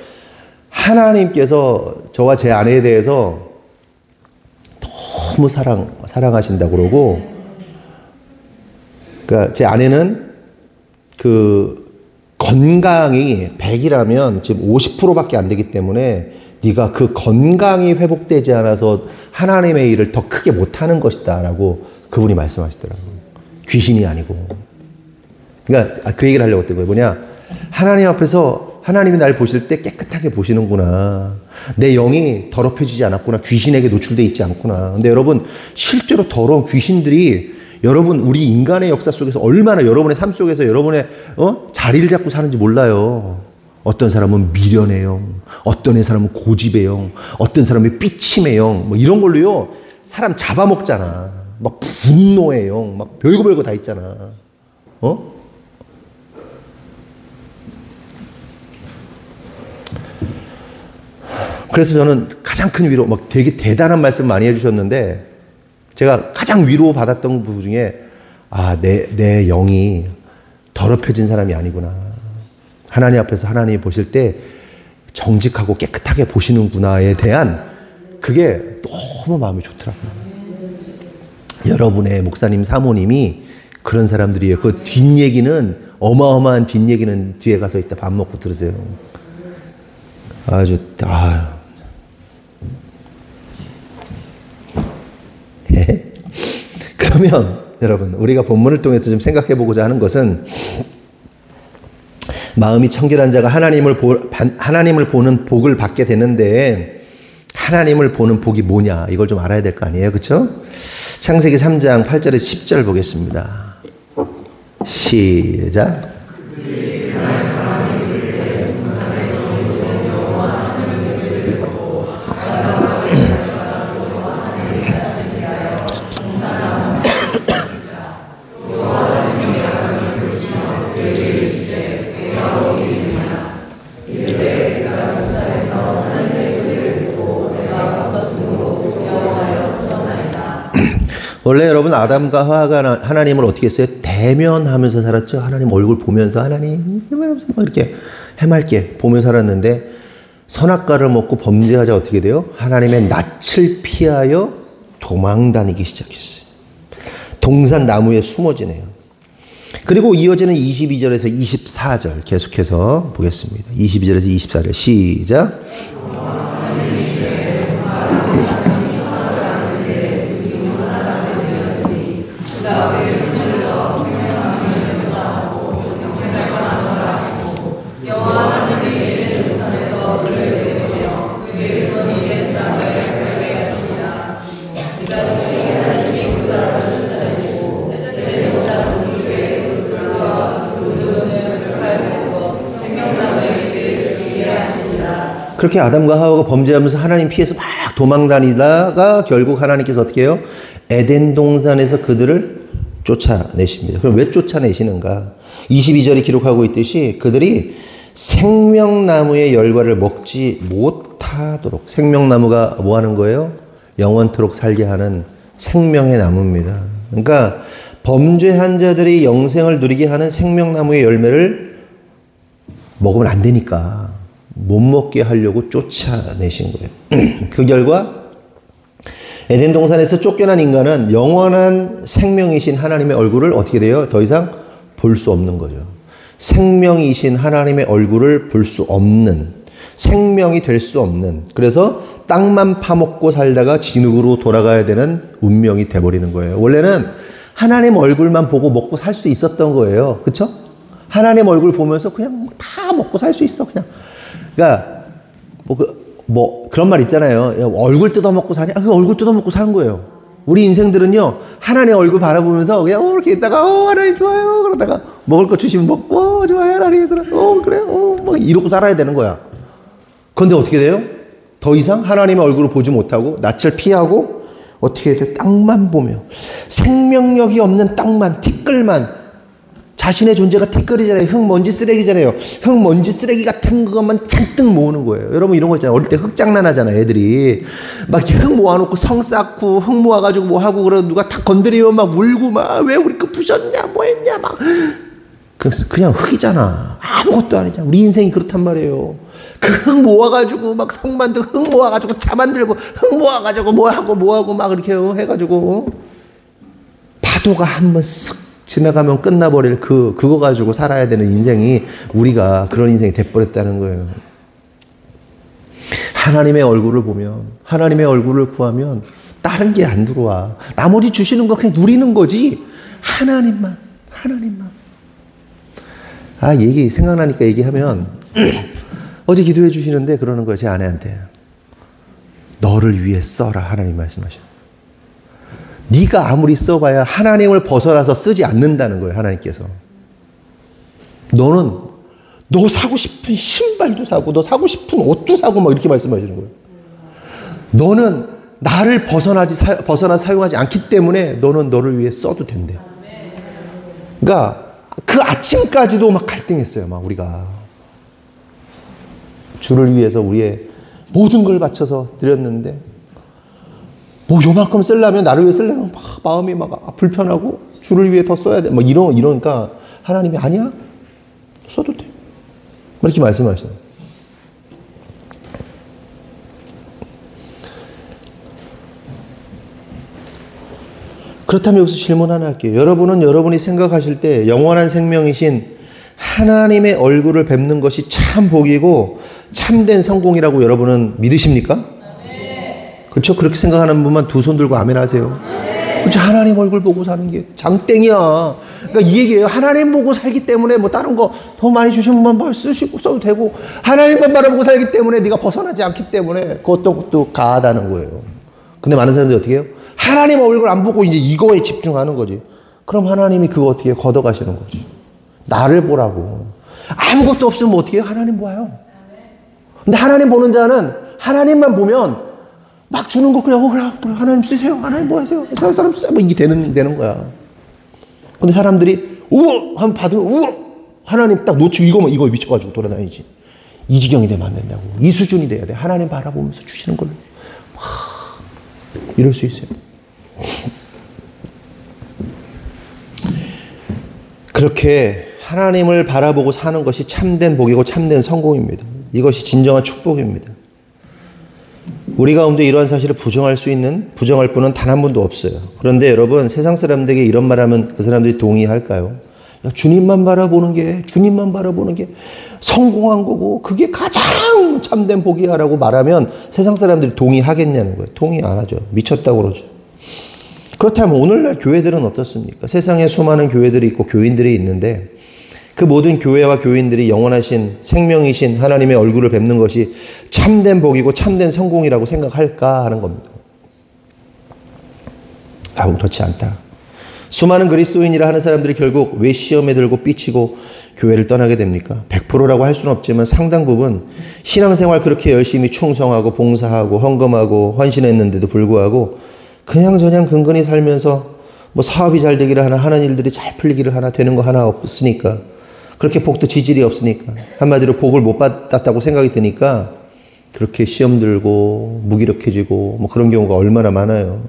하나님께서 저와 제 아내에 대해서 너무 사랑하신다고 그러고, 그러니까 제 아내는 건강이 100이라면 지금 50%밖에 안 되기 때문에 네가 그 건강이 회복되지 않아서 하나님의 일을 더 크게 못하는 것이다 라고 그분이 말씀하시더라고요. 귀신이 아니고. 그러니까 그 얘기를 하려고 했던 거예요. 뭐냐, 하나님 앞에서 하나님이 날 보실 때 깨끗하게 보시는구나. 내 영이 더럽혀지지 않았구나. 귀신에게 노출되어 있지 않구나. 근데 여러분, 실제로 더러운 귀신들이 여러분, 우리 인간의 역사 속에서 얼마나 여러분의 삶 속에서 여러분의 자리를 잡고 사는지 몰라요. 어떤 사람은 미련의 영, 어떤 사람은 고집의 영, 어떤 사람은 삐침의 영, 이런 걸로요, 사람 잡아먹잖아. 막 분노의 영, 막 별거 다 있잖아. 그래서 저는 가장 큰 위로, 막 되게 대단한 말씀 많이 해주셨는데, 제가 가장 위로받았던 부분 중에, 내 영이 더럽혀진 사람이 아니구나. 하나님 앞에서 하나님이 보실 때 정직하고 깨끗하게 보시는구나에 대한 그게 너무 마음이 좋더라고요. 여러분의 목사님, 사모님이 그런 사람들이에요. 그 뒷얘기는, 어마어마한 뒷얘기는 뒤에 가서 이따 밥 먹고 들으세요. 그러면 여러분, 우리가 본문을 통해서 좀 생각해 보고자 하는 것은, 마음이 청결한 자가 하나님을 보는 복을 받게 되는데, 하나님을 보는 복이 뭐냐, 이걸 좀 알아야 될 거 아니에요, 그렇죠? 창세기 3장 8절에서 10절 보겠습니다. 시작. 원래 여러분, 아담과 하와가 하나님을 어떻게 했어요? 대면하면서 살았죠. 하나님 얼굴 보면서, 하나님 이렇게 해맑게 보면서 살았는데, 선악과를 먹고 범죄하자 어떻게 돼요? 하나님의 낯을 피하여 도망다니기 시작했어요. 동산 나무에 숨어지네요. 그리고 이어지는 22절에서 24절 계속해서 보겠습니다. 22절에서 24절 시작. 그렇게 아담과 하와가 범죄하면서 하나님 피해서 막 도망다니다가 결국 하나님께서 어떻게 해요? 에덴 동산에서 그들을 쫓아내십니다. 그럼 왜 쫓아내시는가? 22절이 기록하고 있듯이 그들이 생명나무의 열과를 먹지 못하도록, 생명나무가 뭐 하는 거예요? 영원토록 살게 하는 생명의 나무입니다. 그러니까 범죄한 자들이 영생을 누리게 하는 생명나무의 열매를 먹으면 안 되니까 못 먹게 하려고 쫓아내신 거예요. 그 결과 에덴 동산에서 쫓겨난 인간은 영원한 생명이신 하나님의 얼굴을 어떻게 돼요? 더 이상 볼 수 없는 거죠. 생명이신 하나님의 얼굴을 볼 수 없는, 생명이 될 수 없는, 그래서 땅만 파먹고 살다가 진흙으로 돌아가야 되는 운명이 돼버리는 거예요. 원래는 하나님 얼굴만 보고 먹고 살 수 있었던 거예요. 그렇죠? 하나님 얼굴 보면서 그냥 다 먹고 살 수 있어. 그냥. 그러니까 그런 말 있잖아요. 얼굴 뜯어먹고 사냐? 그 얼굴 뜯어먹고 사는 거예요. 우리 인생들은요, 하나님 얼굴 바라보면서 그냥 이렇게 있다가 하나님 좋아요 그러다가 먹을 거 주시면 먹고 좋아요 하나님 그래요 막 이러고 살아야 되는 거야. 그런데 어떻게 돼요? 더 이상 하나님의 얼굴을 보지 못하고 낯을 피하고 어떻게 해야 돼요? 땅만 보며 생명력이 없는 땅만, 티끌만, 자신의 존재가 티끌이잖아요. 흙먼지 쓰레기잖아요. 흙먼지 쓰레기 같은 것만 잔뜩 모으는 거예요. 여러분 이런 거 있잖아요. 어릴 때 흙 장난하잖아요. 애들이 막 흙 모아놓고 성 쌓고 흙 모아가지고 뭐 하고 그러고 누가 다 건드리면 막 울고 막 왜 우리 거 부셨냐 뭐 했냐 막 그냥 흙이잖아. 아무것도 아니잖아. 우리 인생이 그렇단 말이에요. 그 흙 모아가지고 막 성 만들고 흙 모아가지고 차 만들고 흙 모아가지고 뭐하고 막 이렇게 해가지고 파도가 한번 쓱 지나가면 끝나버릴 그거 가지고 살아야 되는 인생이 우리가 그런 인생이 돼버렸다는 거예요. 하나님의 얼굴을 보면, 하나님의 얼굴을 구하면 다른 게 안 들어와. 나머지 주시는 거 그냥 누리는 거지. 하나님만. 생각나니까 얘기하면 어제 기도해 주시는데 그러는 거예요. 제 아내한테. 너를 위해 써라. 하나님 말씀하셔. 네가 아무리 써봐야 하나님을 벗어나서 쓰지 않는다는 거예요. 하나님께서. 너는 너 사고 싶은 신발도 사고 너 사고 싶은 옷도 사고 막 이렇게 말씀하시는 거예요. 너는 나를 벗어나 사용하지 않기 때문에 너는 너를 위해 써도 된대. 그러니까 그 아침까지도 막 갈등했어요. 막 우리가. 주를 위해서 우리의 모든 걸 바쳐서 드렸는데 뭐 요만큼 쓰려면 나를 위해 쓰려면 막 마음이 막 불편하고 주를 위해 더 써야 돼. 막 이러니까 하나님이 아니야. 써도 돼. 이렇게 말씀하셔요. 그렇다면 여기서 질문 하나 할게요. 여러분은 여러분이 생각하실 때 영원한 생명이신 하나님의 얼굴을 뵙는 것이 참 복이고 참된 성공이라고 여러분은 믿으십니까? 그렇죠? 그렇게 생각하는 분만 두 손 들고 아멘 하세요. 그렇죠? 하나님 얼굴 보고 사는 게 장땡이야. 그러니까 이 얘기예요. 하나님 보고 살기 때문에 뭐 다른 거 더 많이 주시면 뭐 쓰시고 써도 되고 하나님만 바라보고 살기 때문에 네가 벗어나지 않기 때문에 그것도 가하다는 거예요. 근데 많은 사람들이 어떻게 해요? 하나님 얼굴 안 보고 이제 이거에 집중하는 거지. 그럼 하나님이 그거 어떻게 해요? 걷어가시는 거지. 나를 보라고. 아무것도 없으면 어떻게 해요? 하나님 보아요. 근데 하나님 보는 자는 하나님만 보면 막 주는 거 그래 하나님 쓰세요. 하나님 뭐 하세요? 다른 사람 쓰세요. 뭐 이게 되는 거야. 근데 사람들이 우와 하면 받으면 우와 하나님 딱 놓치고 이거 미쳐가지고 돌아다니지. 이 지경이 되면 안 된다고. 이 수준이 돼야 돼. 하나님 바라보면서 주시는 걸로. 이럴 수 있어요. 그렇게 하나님을 바라보고 사는 것이 참된 복이고 참된 성공입니다. 이것이 진정한 축복입니다. 우리 가운데 이러한 사실을 부정할 분은 단 한 분도 없어요. 그런데 여러분 세상 사람들에게 이런 말하면 그 사람들이 동의할까요? 야, 주님만 바라보는 게 성공한 거고 그게 가장 참된 복이야라고 말하면 세상 사람들이 동의하겠냐는 거예요. 동의 안 하죠. 미쳤다고 그러죠. 그렇다면 오늘날 교회들은 어떻습니까? 세상에 수많은 교회들이 있고 교인들이 있는데 그 모든 교회와 교인들이 영원하신 생명이신 하나님의 얼굴을 뵙는 것이 참된 복이고 참된 성공이라고 생각할까 하는 겁니다. 그렇지 않다. 수많은 그리스도인이라 하는 사람들이 결국 왜 시험에 들고 삐치고 교회를 떠나게 됩니까? 100%라고 할 수는 없지만 상당 부분 신앙생활 그렇게 열심히 충성하고 봉사하고 헌금하고 헌신했는데도 불구하고 그냥저냥 근근히 살면서 뭐 사업이 잘 되기를 하나 하는 일들이 잘 풀리기를 하나 되는 거 하나 없으니까 그렇게 복도 지질이 없으니까 한마디로 복을 못 받았다고 생각이 드니까 그렇게 시험 들고 무기력해지고 뭐 그런 경우가 얼마나 많아요.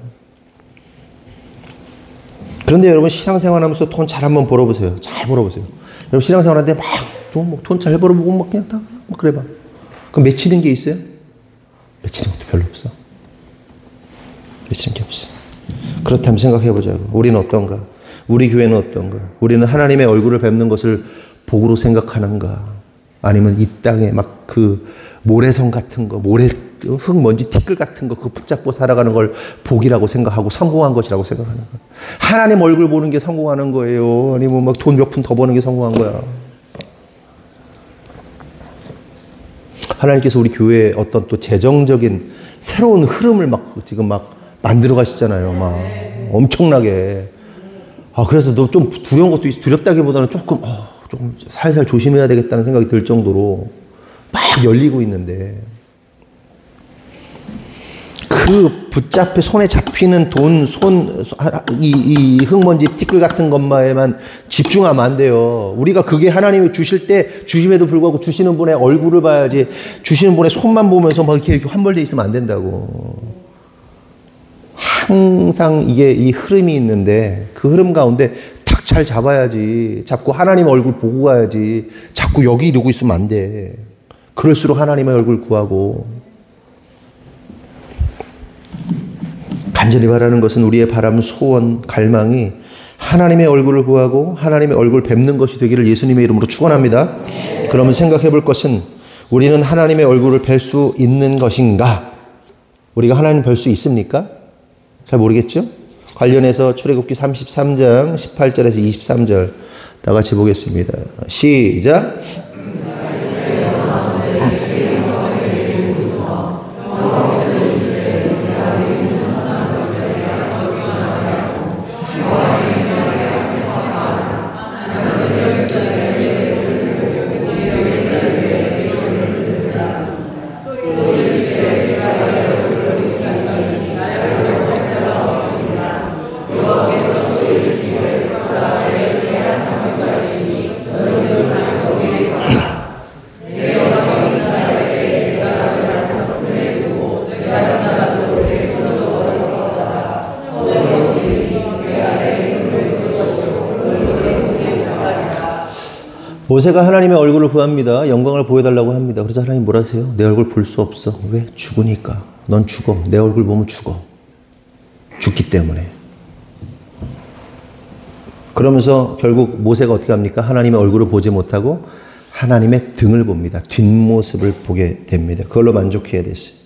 그런데 여러분 신앙생활 하면서 돈 잘 한번 벌어보세요. 잘 벌어보세요. 여러분 신앙생활 하는데 막 돈 잘 벌어보고 막 그냥 딱 그래봐. 그럼 맺히는 게 있어요? 맺히는 것도 별로 없어. 맺히는 게 없어. 그렇다면 생각해보자고. 우리는 어떤가? 우리 교회는 어떤가? 우리는 하나님의 얼굴을 뵙는 것을 복으로 생각하는가? 아니면 이 땅에 막 그 모래성 같은 거, 흙, 먼지, 티끌 같은 거 그거 붙잡고 살아가는 걸 복이라고 생각하고 성공한 것이라고 생각하는 거야. 하나님 얼굴 보는 게 성공하는 거예요. 아니면 막 돈 몇 푼 더 버는 게 성공한 거야. 하나님께서 우리 교회에 어떤 또 재정적인 새로운 흐름을 막 지금 막 만들어 가시잖아요. 막 엄청나게. 그래서 너 좀 두려운 것도 있어. 두렵다기보다는 조금 살살 조심해야 되겠다는 생각이 들 정도로 막 열리고 있는데 그 붙잡혀 손에 잡히는 돈, 이 흙먼지 티끌 같은 것만에만 집중하면 안 돼요. 우리가 그게 하나님이 주실 때 주심에도 불구하고 주시는 분의 얼굴을 봐야지 주시는 분의 손만 보면서 막 이렇게 환벌돼 있으면 안 된다고. 항상 이 흐름이 있는데 그 흐름 가운데 탁 잘 잡아야지. 잡고 하나님 얼굴 보고 가야지. 자꾸 여기 누구 있으면 안 돼. 그럴수록 하나님의 얼굴 구하고. 간절히 바라는 것은 우리의 바람, 소원, 갈망이 하나님의 얼굴을 구하고 하나님의 얼굴 뵙는 것이 되기를 예수님의 이름으로 축원합니다. 그러면 생각해 볼 것은 우리는 하나님의 얼굴을 뵐 수 있는 것인가? 우리가 하나님 뵐 수 있습니까? 잘 모르겠죠? 관련해서 출애굽기 33장 18절에서 23절 다 같이 보겠습니다. 시작. 모세가 하나님의 얼굴을 구합니다. 영광을 보여달라고 합니다. 그래서 하나님 뭐라 하세요? 내 얼굴 볼 수 없어. 왜? 죽으니까. 넌 죽어. 내 얼굴 보면 죽어. 죽기 때문에. 그러면서 결국 모세가 어떻게 합니까? 하나님의 얼굴을 보지 못하고 하나님의 등을 봅니다. 뒷모습을 보게 됩니다. 그걸로 만족해야 됐어요.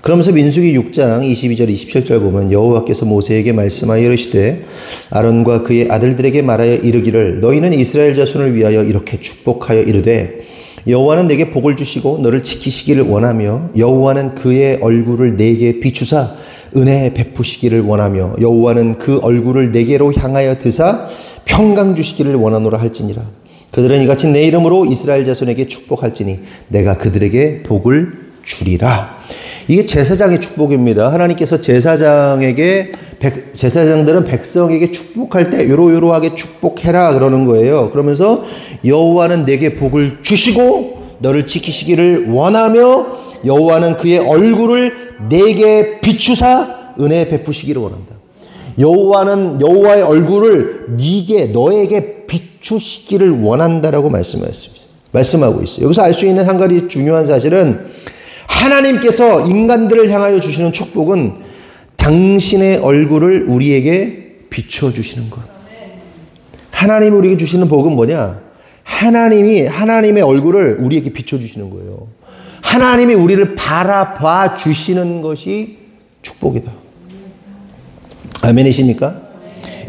그러면서 민수기 6장 22절 27절 보면 여호와께서 모세에게 말씀하여 이르시되 아론과 그의 아들들에게 말하여 이르기를 너희는 이스라엘 자손을 위하여 이렇게 축복하여 이르되 여호와는 내게 복을 주시고 너를 지키시기를 원하며 여호와는 그의 얼굴을 내게 비추사 은혜 베푸시기를 원하며 여호와는 그 얼굴을 내게로 향하여 드사 평강 주시기를 원하노라 할지니라. 그들은 이같이 내 이름으로 이스라엘 자손에게 축복할지니 내가 그들에게 복을 주리라. 이게 제사장의 축복입니다. 하나님께서 제사장들은 백성에게 축복할 때 요러요러하게 축복해라 그러는 거예요. 그러면서 여호와는 내게 복을 주시고 너를 지키시기를 원하며 여호와는 그의 얼굴을 내게 비추사 은혜 베푸시기를 원한다. 여호와는 여호와의 얼굴을 너에게 비추시기를 원한다라고 말씀하고 있어요. 여기서 알 수 있는 한 가지 중요한 사실은 하나님께서 인간들을 향하여 주시는 축복은 당신의 얼굴을 우리에게 비춰주시는 것. 하나님이 우리에게 주시는 복은 뭐냐? 하나님이 하나님의 얼굴을 우리에게 비춰주시는 거예요. 하나님이 우리를 바라봐 주시는 것이 축복이다. 아멘이십니까?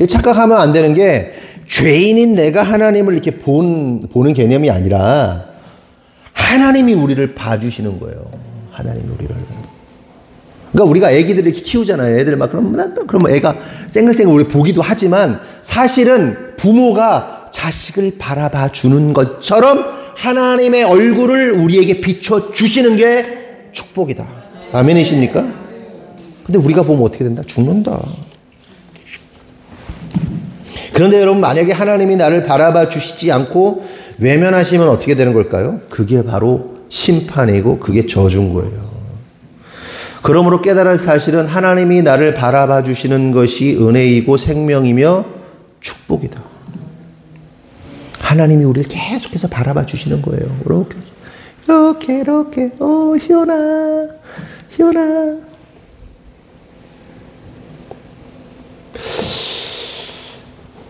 착각하면 안 되는 게 죄인인 내가 하나님을 이렇게 보는 개념이 아니라 하나님이 우리를 봐주시는 거예요. 하나님이 우리를. 그러니까 우리가 애기들을 이렇게 키우잖아요. 애들 막 그러면 애가 쌩글쌩글 우리 보기도 하지만 사실은 부모가 자식을 바라봐 주는 것처럼 하나님의 얼굴을 우리에게 비춰 주시는 게 축복이다. 아멘이십니까? 근데 우리가 보면 어떻게 된다? 죽는다. 그런데 여러분, 만약에 하나님이 나를 바라봐 주시지 않고 외면하시면 어떻게 되는 걸까요? 그게 바로 심판이고 그게 저주인 거예요. 그러므로 깨달을 사실은 하나님이 나를 바라봐 주시는 것이 은혜이고 생명이며 축복이다. 하나님이 우리를 계속해서 바라봐 주시는 거예요. 이렇게 시원하.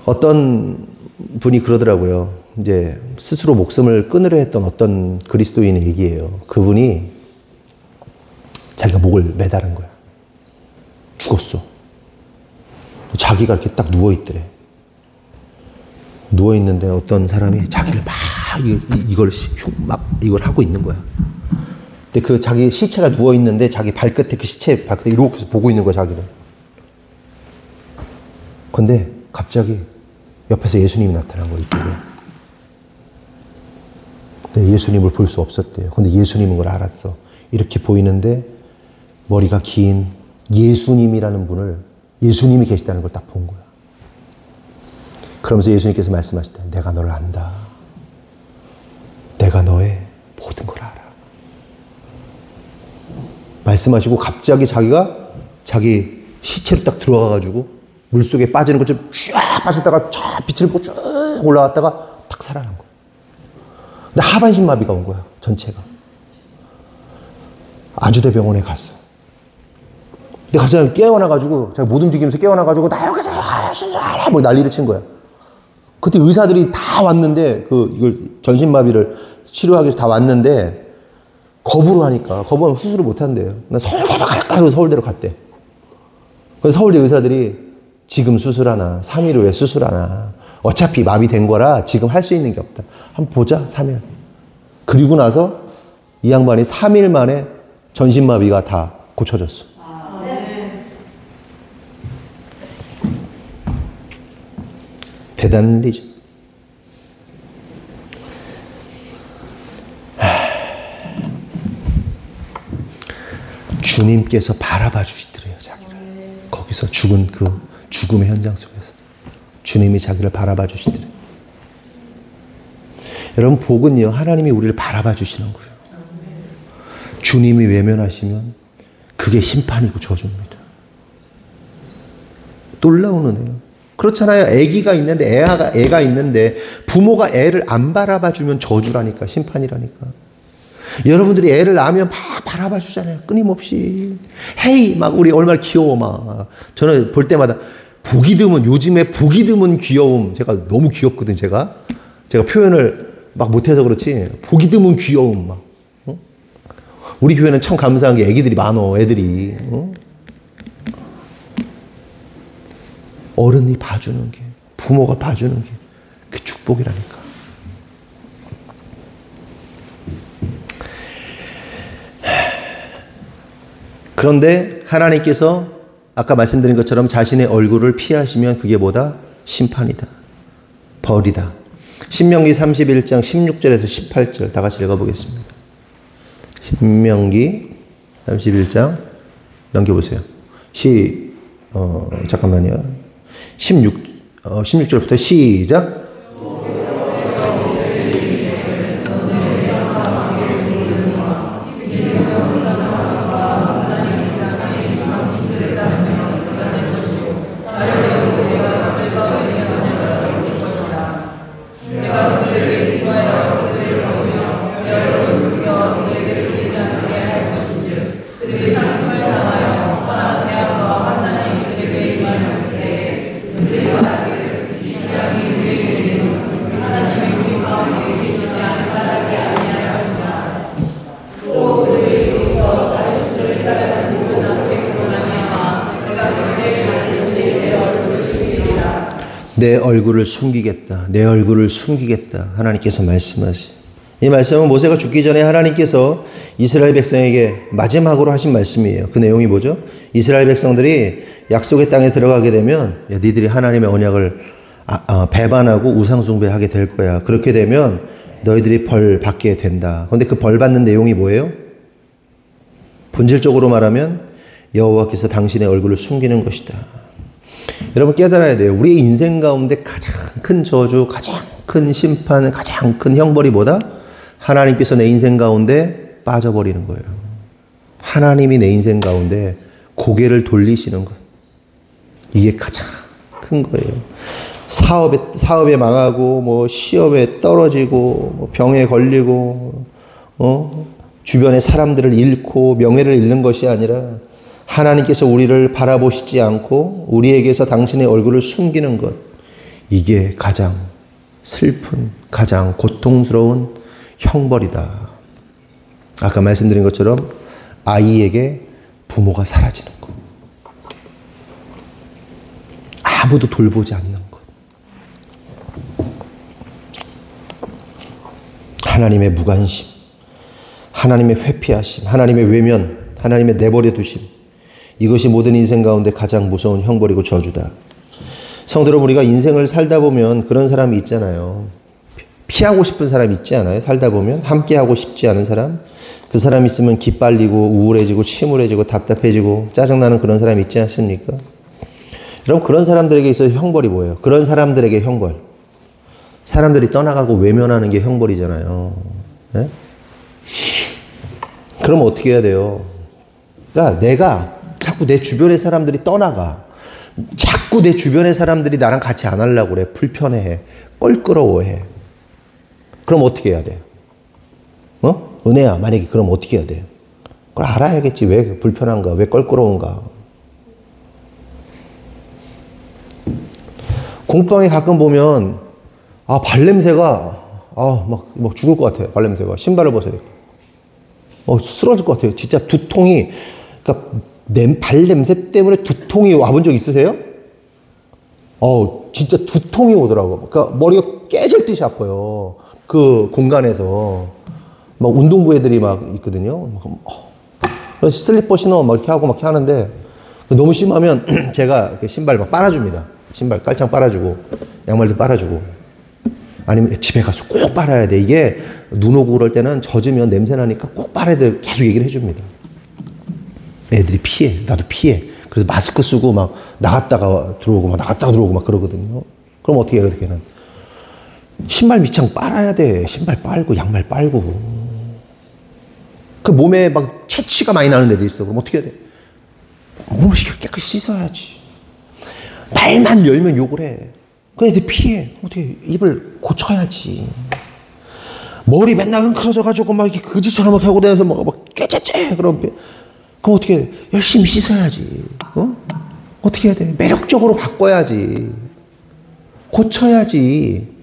어떤 분이 그러더라고요. 이제 스스로 목숨을 끊으려 했던 어떤 그리스도인의 얘기예요. 그분이 자기가 목을 매다른 거야. 죽었어. 자기가 이렇게 딱 누워있더래. 누워있는데 어떤 사람이 자기를 막 이걸 하고 있는 거야. 근데 그 자기 시체가 누워있는데 자기 발끝에 그 시체 발끝에 이렇게 보고 있는 거야, 자기를. 근데 갑자기 옆에서 예수님이 나타난 거예요, 이쪽에. 근데 예수님을 볼 수 없었대요. 근데 예수님인 걸 알았어. 이렇게 보이는데 머리가 긴 예수님이라는 분을, 예수님이 계시다는 걸 딱 본 거야. 그러면서 예수님께서 말씀하시다. 내가 너를 안다. 내가 너의 모든 걸 알아. 말씀하시고 갑자기 자기가 자기 시체로 딱 들어가가지고 물속에 빠지는 것처럼 쫙 빠졌다가 쫙 빛을 보고 쭉 올라갔다가 탁 살아난 거야. 근데 하반신 마비가 온 거야, 전체가. 아주대병원에 갔어. 근데 갑자기 깨어나가지고, 자기 못 움직이면서 깨어나가지고, 나 여기서 뭐 난리를 친 거야. 그때 의사들이 다 왔는데, 이걸 전신마비를 치료하기 위해서 다 왔는데, 거부를 하니까, 거부하면 수술을 못 한대요. 나 서울대로 갈까? 그래서 서울대로 갔대. 그래서 서울대 의사들이 지금 수술하나, 3일 후에 수술하나, 어차피 마비된 거라 지금 할 수 있는 게 없다. 한번 보자, 3일. 그리고 나서 이 양반이 3일 만에 전신마비가 다 고쳐졌어. 대단한 일이죠. 주님께서 바라봐 주시더래요, 자기를. 거기서 죽은 그 죽음의 현장 속에서 주님이 자기를 바라봐 주시더래요. 여러분, 복은요, 하나님이 우리를 바라봐 주시는 거예요. 주님이 외면하시면 그게 심판이고 저주입니다. 놀라운 은혜요. 그렇잖아요. 애기가 있는데, 애가 있는데 부모가 애를 안 바라봐 주면 저주라니까, 심판이라니까. 여러분들이 애를 낳으면 막 바라봐 주잖아요. 끊임없이. 헤이, 막 우리 얼마나 귀여워, 막. 저는 볼 때마다 보기 드문, 요즘에 보기 드문 귀여움. 제가 너무 귀엽거든, 제가 표현을 막 못해서 그렇지. 보기 드문 귀여움, 막. 우리 교회는 참 감사한 게 애기들이 많어, 애들이. 어른이 봐주는 게, 부모가 봐주는 게, 그 축복이라니까. 그런데 하나님께서 아까 말씀드린 것처럼 자신의 얼굴을 피하시면 그게 뭐다? 심판이다. 벌이다. 신명기 31장 16절에서 18절 다 같이 읽어보겠습니다. 신명기 31장 넘겨보세요. 잠깐만요. 16절부터 시작. 내 얼굴을 숨기겠다. 내 얼굴을 숨기겠다. 하나님께서 말씀하세요. 이 말씀은 모세가 죽기 전에 하나님께서 이스라엘 백성에게 마지막으로 하신 말씀이에요. 그 내용이 뭐죠? 이스라엘 백성들이 약속의 땅에 들어가게 되면 야, 니들이 하나님의 언약을 배반하고 우상숭배하게 될 거야. 그렇게 되면 너희들이 벌 받게 된다. 그런데 그 벌 받는 내용이 뭐예요? 본질적으로 말하면 여호와께서 당신의 얼굴을 숨기는 것이다. 여러분 깨달아야 돼요. 우리의 인생 가운데 가장 큰 저주, 가장 큰 심판, 가장 큰 형벌이 뭐다? 하나님께서 내 인생 가운데 빠져버리는 거예요. 하나님이 내 인생 가운데 고개를 돌리시는 것. 이게 가장 큰 거예요. 사업에 망하고, 뭐, 시험에 떨어지고, 뭐 병에 걸리고, 주변의 사람들을 잃고, 명예를 잃는 것이 아니라, 하나님께서 우리를 바라보시지 않고, 우리에게서 당신의 얼굴을 숨기는 것. 이게 가장 슬픈, 가장 고통스러운 형벌이다. 아까 말씀드린 것처럼, 아이에게 부모가 사라지는 것. 아무도 돌보지 않는 것. 하나님의 무관심, 하나님의 회피하심, 하나님의 외면, 하나님의 내버려 두심. 이것이 모든 인생 가운데 가장 무서운 형벌이고 저주다. 성도 여러분, 우리가 인생을 살다 보면 그런 사람이 있잖아요. 피하고 싶은 사람 있지 않아요? 살다 보면 함께하고 싶지 않은 사람. 그 사람 있으면 기빨리고 우울해지고 침울해지고 답답해지고 짜증나는 그런 사람이 있지 않습니까? 여러분, 그런 사람들에게 있어서 형벌이 뭐예요? 그런 사람들에게 형벌. 사람들이 떠나가고 외면하는 게 형벌이잖아요. 네? 그럼 어떻게 해야 돼요? 그러니까 내가 자꾸 내 주변의 사람들이 떠나가. 자꾸 내 주변의 사람들이 나랑 같이 안 하려고 그래. 불편해해. 껄끄러워해. 그럼 어떻게 해야 돼? 은혜야, 만약에 그럼 어떻게 해야 돼? 그걸 알아야겠지. 왜 불편한가? 왜 껄끄러운가? 공방에 가끔 보면 발냄새가 막 죽을 것 같아요. 발냄새가. 신발을 벗어야 돼. 쓰러질 것 같아요. 진짜 두통이, 그러니까 발냄새 때문에 두통이 와본 적 있으세요? 진짜 두통이 오더라고. 그러니까 머리가 깨질 듯이 아파요. 그 공간에서. 막 운동부 애들이 막 있거든요. 그래서 슬리퍼 신어 막 이렇게 하고 막 이렇게 하는데 너무 심하면 제가 신발 막 빨아줍니다. 신발 깔창 빨아주고 양말도 빨아주고. 아니면 집에 가서 꼭 빨아야 돼. 이게 눈 오고 그럴 때는 젖으면 냄새 나니까 꼭 빨아야 돼. 계속 얘기를 해줍니다. 애들이 피해. 나도 피해. 그래서 마스크 쓰고 막 나갔다가 들어오고 막 나갔다가 들어오고 막 그러거든요. 그럼 어떻게 해요, 걔는? 신발 밑창 빨아야 돼. 신발 빨고 양말 빨고. 그 몸에 막 채취가 많이 나는 애들 있어. 그럼 어떻게 해야 돼? 몸을 깨끗이 씻어야지. 말만 열면 욕을 해. 그 애들 피해. 어떻게 입을 고쳐야지. 머리 맨날 흔들어져가지고 막 이렇게 그지처럼 막 하고 다녀서 막 꾀째째. 그럼 어떻게 해? 열심히 씻어야지. 어떻게 해야 돼? 매력적으로 바꿔야지. 고쳐야지.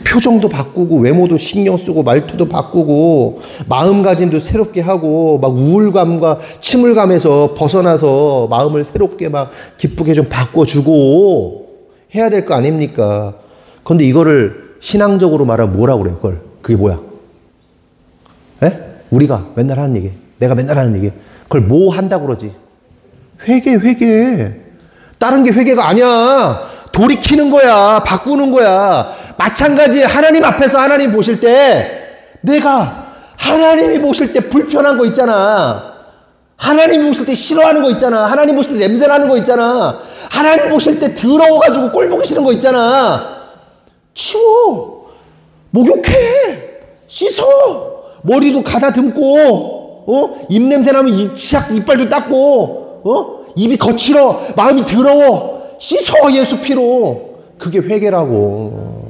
표정도 바꾸고 외모도 신경 쓰고 말투도 바꾸고 마음가짐도 새롭게 하고 막 우울감과 침울감에서 벗어나서 마음을 새롭게 막 기쁘게 좀 바꿔주고 해야 될 거 아닙니까? 그런데 이거를 신앙적으로 말하면 뭐라고 그래요? 그게 뭐야? 우리가 맨날 하는 얘기, 내가 맨날 하는 얘기, 그걸 뭐 한다고 그러지? 회개. 다른 게 회개가 아니야. 돌이키는 거야. 바꾸는 거야. 마찬가지에 하나님 앞에서 하나님 보실 때 내가 하나님이 보실 때 불편한 거 있잖아. 하나님 보실 때 싫어하는 거 있잖아. 하나님 보실 때 냄새나는 거 있잖아. 하나님 보실 때 더러워가지고 꼴 보기 싫은 거 있잖아. 치워. 목욕해. 씻어. 머리도 가다듬고 입냄새 나면 이빨도 닦고 입이 거칠어. 마음이 더러워. 씻어. 예수 피로. 그게 회개라고.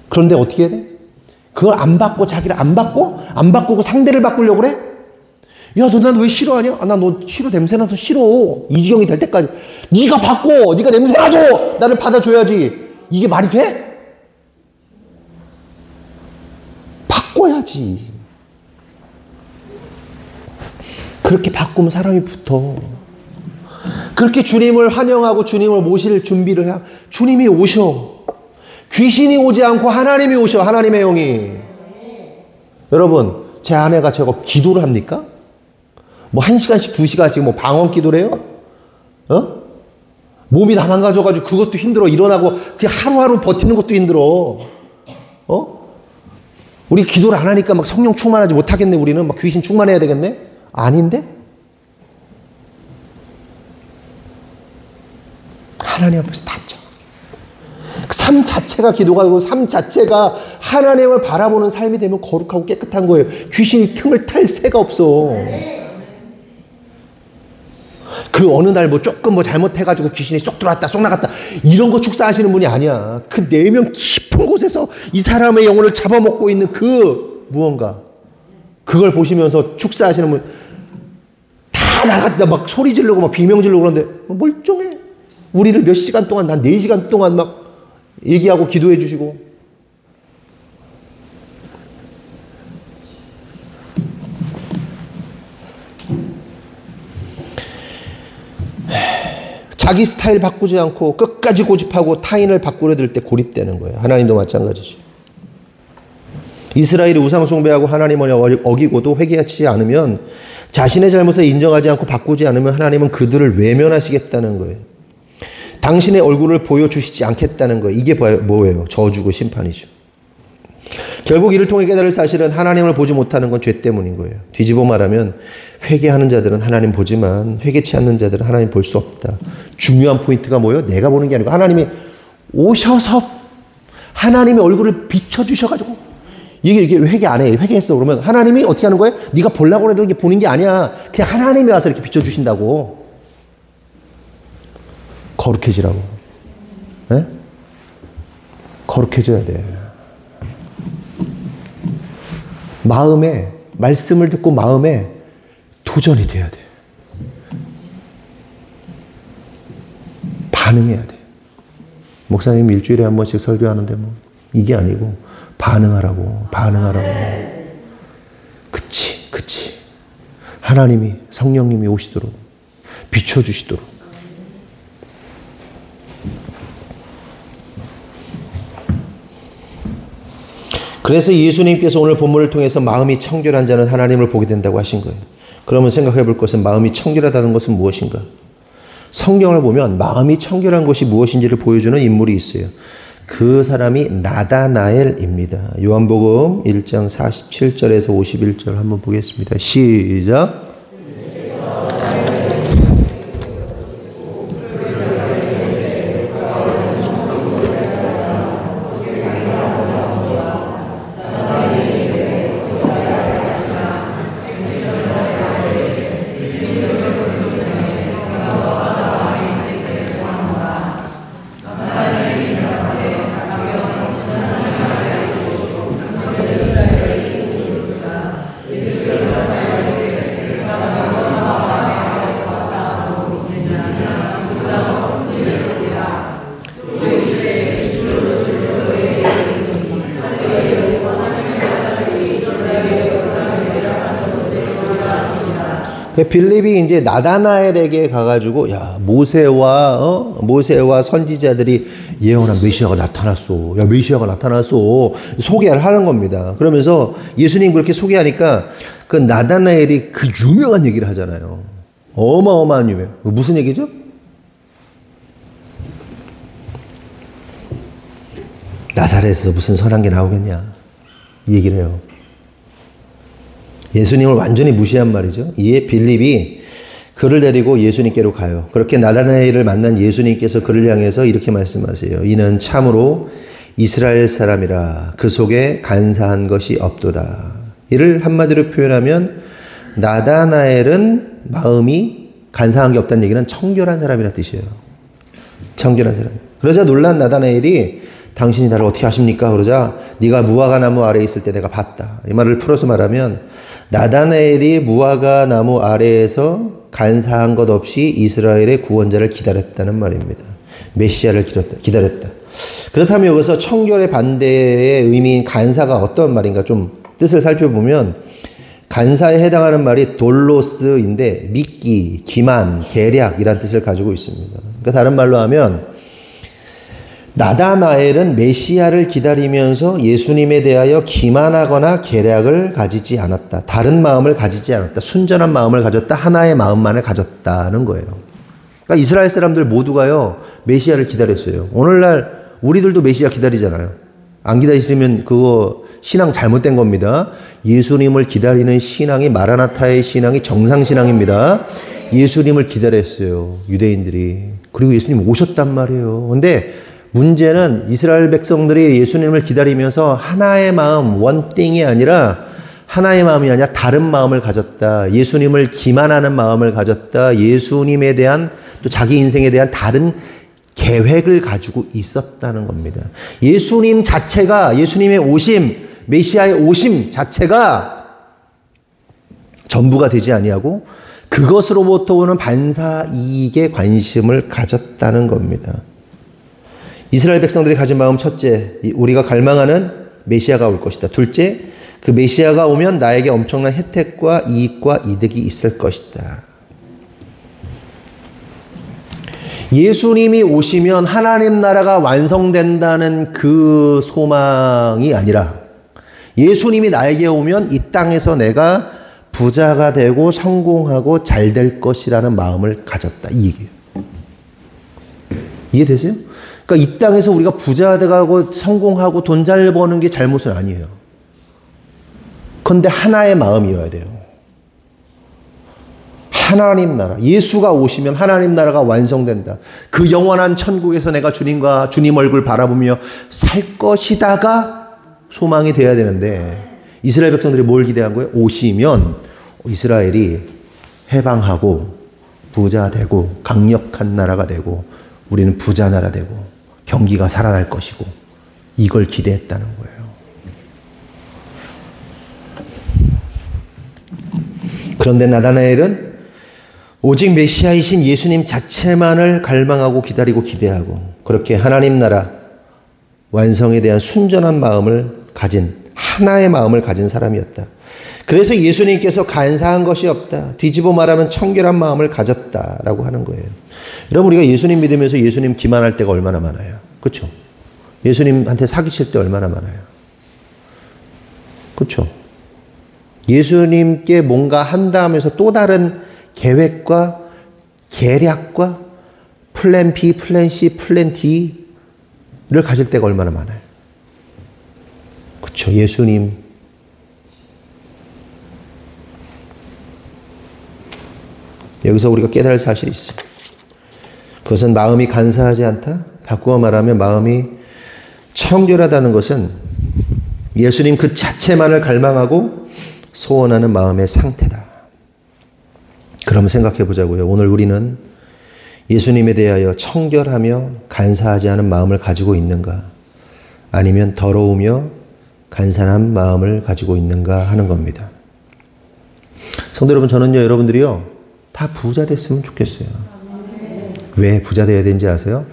그런데 어떻게 해야 돼? 그걸 안 받고 자기를 안 바꾸고 상대를 바꾸려고 그래? 야, 너 난 왜 싫어하냐? 나 너 싫어. 냄새나서 싫어. 이 지경이 될 때까지. 네가 바꿔. 네가 냄새나도 나를 받아줘야지. 이게 말이 돼? 바꿔야지. 그렇게 바꾸면 사람이 붙어. 그렇게 주님을 환영하고 주님을 모실 준비를 해. 주님이 오셔. 귀신이 오지 않고 하나님이 오셔. 하나님의 영이. 여러분, 제 아내가 저거 기도를 합니까? 뭐 1시간씩 2시간씩 뭐 방언 기도를 해요? 몸이 다 망가져가지고 그것도 힘들어. 일어나고 그냥 하루하루 버티는 것도 힘들어. 우리 기도를 안 하니까 막 성령 충만하지 못하겠네. 우리는 막 귀신 충만해야 되겠네. 아닌데? 하나님 앞에서 닫죠. 삶 자체가 기도가 되고 삶 자체가 하나님을 바라보는 삶이 되면 거룩하고 깨끗한 거예요. 귀신이 틈을 탈 새가 없어. 그 어느 날 뭐 조금 뭐 잘못해가지고 귀신이 쏙 들어왔다 쏙 나갔다 이런 거 축사하시는 분이 아니야. 그 내면 깊은 곳에서 이 사람의 영혼을 잡아먹고 있는 그 무언가, 그걸 보시면서 축사하시는 분 다 나갔다 막 소리 지르고 막 비명 지르고 그러는데 멀쩡해. 우리를 몇 시간 동안, 난 4시간 동안 막 얘기하고 기도해 주시고. 자기 스타일 바꾸지 않고 끝까지 고집하고 타인을 바꾸려 들 때 고립되는 거예요. 하나님도 마찬가지죠. 이스라엘이 우상 숭배하고 하나님을 어기고도 회개하지 않으면, 자신의 잘못을 인정하지 않고 바꾸지 않으면 하나님은 그들을 외면하시겠다는 거예요. 당신의 얼굴을 보여주시지 않겠다는 거예요. 이게 뭐예요? 저주고 심판이죠. 결국 이를 통해 깨달을 사실은 하나님을 보지 못하는 건 죄 때문인 거예요. 뒤집어 말하면 회개하는 자들은 하나님 보지만 회개치 않는 자들은 하나님 볼 수 없다. 중요한 포인트가 뭐예요? 내가 보는 게 아니고 하나님이 오셔서 하나님의 얼굴을 비춰주셔가지고, 이게 회개 안 해. 회개했어. 그러면 하나님이 어떻게 하는 거예요? 네가 보려고 해도 이게 보는 게 아니야. 그냥 하나님이 와서 이렇게 비춰주신다고. 거룩해지라고. 네? 거룩해져야 돼. 마음에, 말씀을 듣고 마음에 도전이 돼야 돼. 반응해야 돼. 목사님 일주일에 한 번씩 설교하는데 뭐 이게 아니고 반응하라고. 그치. 하나님이, 성령님이 오시도록 비춰주시도록. 그래서 예수님께서 오늘 본문을 통해서 마음이 청결한 자는 하나님을 보게 된다고 하신 거예요. 그러면 생각해 볼 것은, 마음이 청결하다는 것은 무엇인가? 성경을 보면 마음이 청결한 것이 무엇인지를 보여주는 인물이 있어요. 그 사람이 나다나엘입니다. 요한복음 1장 47절에서 51절 한번 보겠습니다. 시작. 빌립이 이제 나다나엘에게 가가지고, 야, 모세와 선지자들이 예언한 메시아가 나타났어. 야, 메시아가 나타났어. 소개를 하는 겁니다. 그러면서 예수님 그렇게 소개하니까 그 나다나엘이 그 유명한 얘기를 하잖아요. 어마어마한 유명. 무슨 얘기죠? 나사렛에서 무슨 선한 게 나오겠냐. 이 얘기를 해요. 예수님을 완전히 무시한 말이죠. 이에 빌립이 그를 데리고 예수님께로 가요. 그렇게 나다나엘을 만난 예수님께서 그를 향해서 이렇게 말씀하세요. 이는 참으로 이스라엘 사람이라 그 속에 간사한 것이 없도다. 이를 한마디로 표현하면 나다나엘은 마음이 간사한 게 없다는 얘기는 청결한 사람이라는 뜻이에요. 청결한 사람. 그러자 놀란 나다나엘이 당신이 나를 어떻게 아십니까? 그러자 네가 무화과 나무 아래에 있을 때 내가 봤다. 이 말을 풀어서 말하면 나다나엘이 무화과 나무 아래에서 간사한 것 없이 이스라엘의 구원자를 기다렸다는 말입니다. 메시아를 기다렸다. 그렇다면 여기서 청결의 반대의 의미인 간사가 어떤 말인가 좀 뜻을 살펴보면, 간사에 해당하는 말이 돌로스인데 미끼, 기만, 계략이란 뜻을 가지고 있습니다. 그러니까 다른 말로 하면 나다나엘은 메시아를 기다리면서 예수님에 대하여 기만하거나 계략을 가지지 않았다. 다른 마음을 가지지 않았다. 순전한 마음을 가졌다. 하나의 마음만을 가졌다는 거예요. 그러니까 이스라엘 사람들 모두가요, 메시아를 기다렸어요. 오늘날 우리들도 메시아 기다리잖아요. 안 기다리시면 그거 신앙 잘못된 겁니다. 예수님을 기다리는 신앙이 마라나타의 신앙이 정상신앙입니다. 예수님을 기다렸어요, 유대인들이. 그리고 예수님 오셨단 말이에요. 근데 문제는 이스라엘 백성들이 예수님을 기다리면서 하나의 마음, 원띵이 아니라 하나의 마음이 아니라 다른 마음을 가졌다. 예수님을 기만하는 마음을 가졌다. 예수님에 대한 또 자기 인생에 대한 다른 계획을 가지고 있었다는 겁니다. 예수님 자체가, 예수님의 오심, 메시아의 오심 자체가 전부가 되지 아니하고 그것으로부터 오는 반사 이익에 관심을 가졌다는 겁니다. 이스라엘 백성들이 가진 마음 첫째, 우리가 갈망하는 메시아가 올 것이다. 둘째, 그 메시아가 오면 나에게 엄청난 혜택과 이익과 이득이 있을 것이다. 예수님이 오시면 하나님 나라가 완성된다는 그 소망이 아니라 예수님이 나에게 오면 이 땅에서 내가 부자가 되고 성공하고 잘 될 것이라는 마음을 가졌다. 이 얘기예요. 이해되세요? 그러니까 이 땅에서 우리가 부자 되고 성공하고 돈 잘 버는 게 잘못은 아니에요. 그런데 하나의 마음이어야 돼요. 하나님 나라, 예수가 오시면 하나님 나라가 완성된다. 그 영원한 천국에서 내가 주님과 주님 얼굴 바라보며 살 것이다가 소망이 돼야 되는데 이스라엘 백성들이 뭘 기대한 거예요? 오시면 이스라엘이 해방하고 부자 되고 강력한 나라가 되고 우리는 부자 나라 되고 경기가 살아날 것이고 이걸 기대했다는 거예요. 그런데 나다나엘은 오직 메시아이신 예수님 자체만을 갈망하고 기다리고 기대하고 그렇게 하나님 나라 완성에 대한 순전한 마음을 가진 하나의 마음을 가진 사람이었다. 그래서 예수님께서 간사한 것이 없다. 뒤집어 말하면 청결한 마음을 가졌다라고 하는 거예요. 여러분 우리가 예수님 믿으면서 예수님 기만할 때가 얼마나 많아요. 그렇죠? 예수님한테 사기칠 때 얼마나 많아요. 그렇죠? 예수님께 뭔가 한다 하면서 또 다른 계획과 계략과 플랜 B, 플랜 C, 플랜 D를 가질 때가 얼마나 많아요. 그렇죠. 예수님 여기서 우리가 깨달을 사실이 있어요. 그것은 마음이 간사하지 않다. 바꾸어 말하면 마음이 청결하다는 것은 예수님 그 자체만을 갈망하고 소원하는 마음의 상태다. 그럼 생각해 보자고요. 오늘 우리는 예수님에 대하여 청결하며 간사하지 않은 마음을 가지고 있는가? 아니면 더러우며 간사한 마음을 가지고 있는가 하는 겁니다. 성도 여러분, 저는요, 여러분들이요, 다 부자 됐으면 좋겠어요. 왜 부자 돼야 되는지 아세요?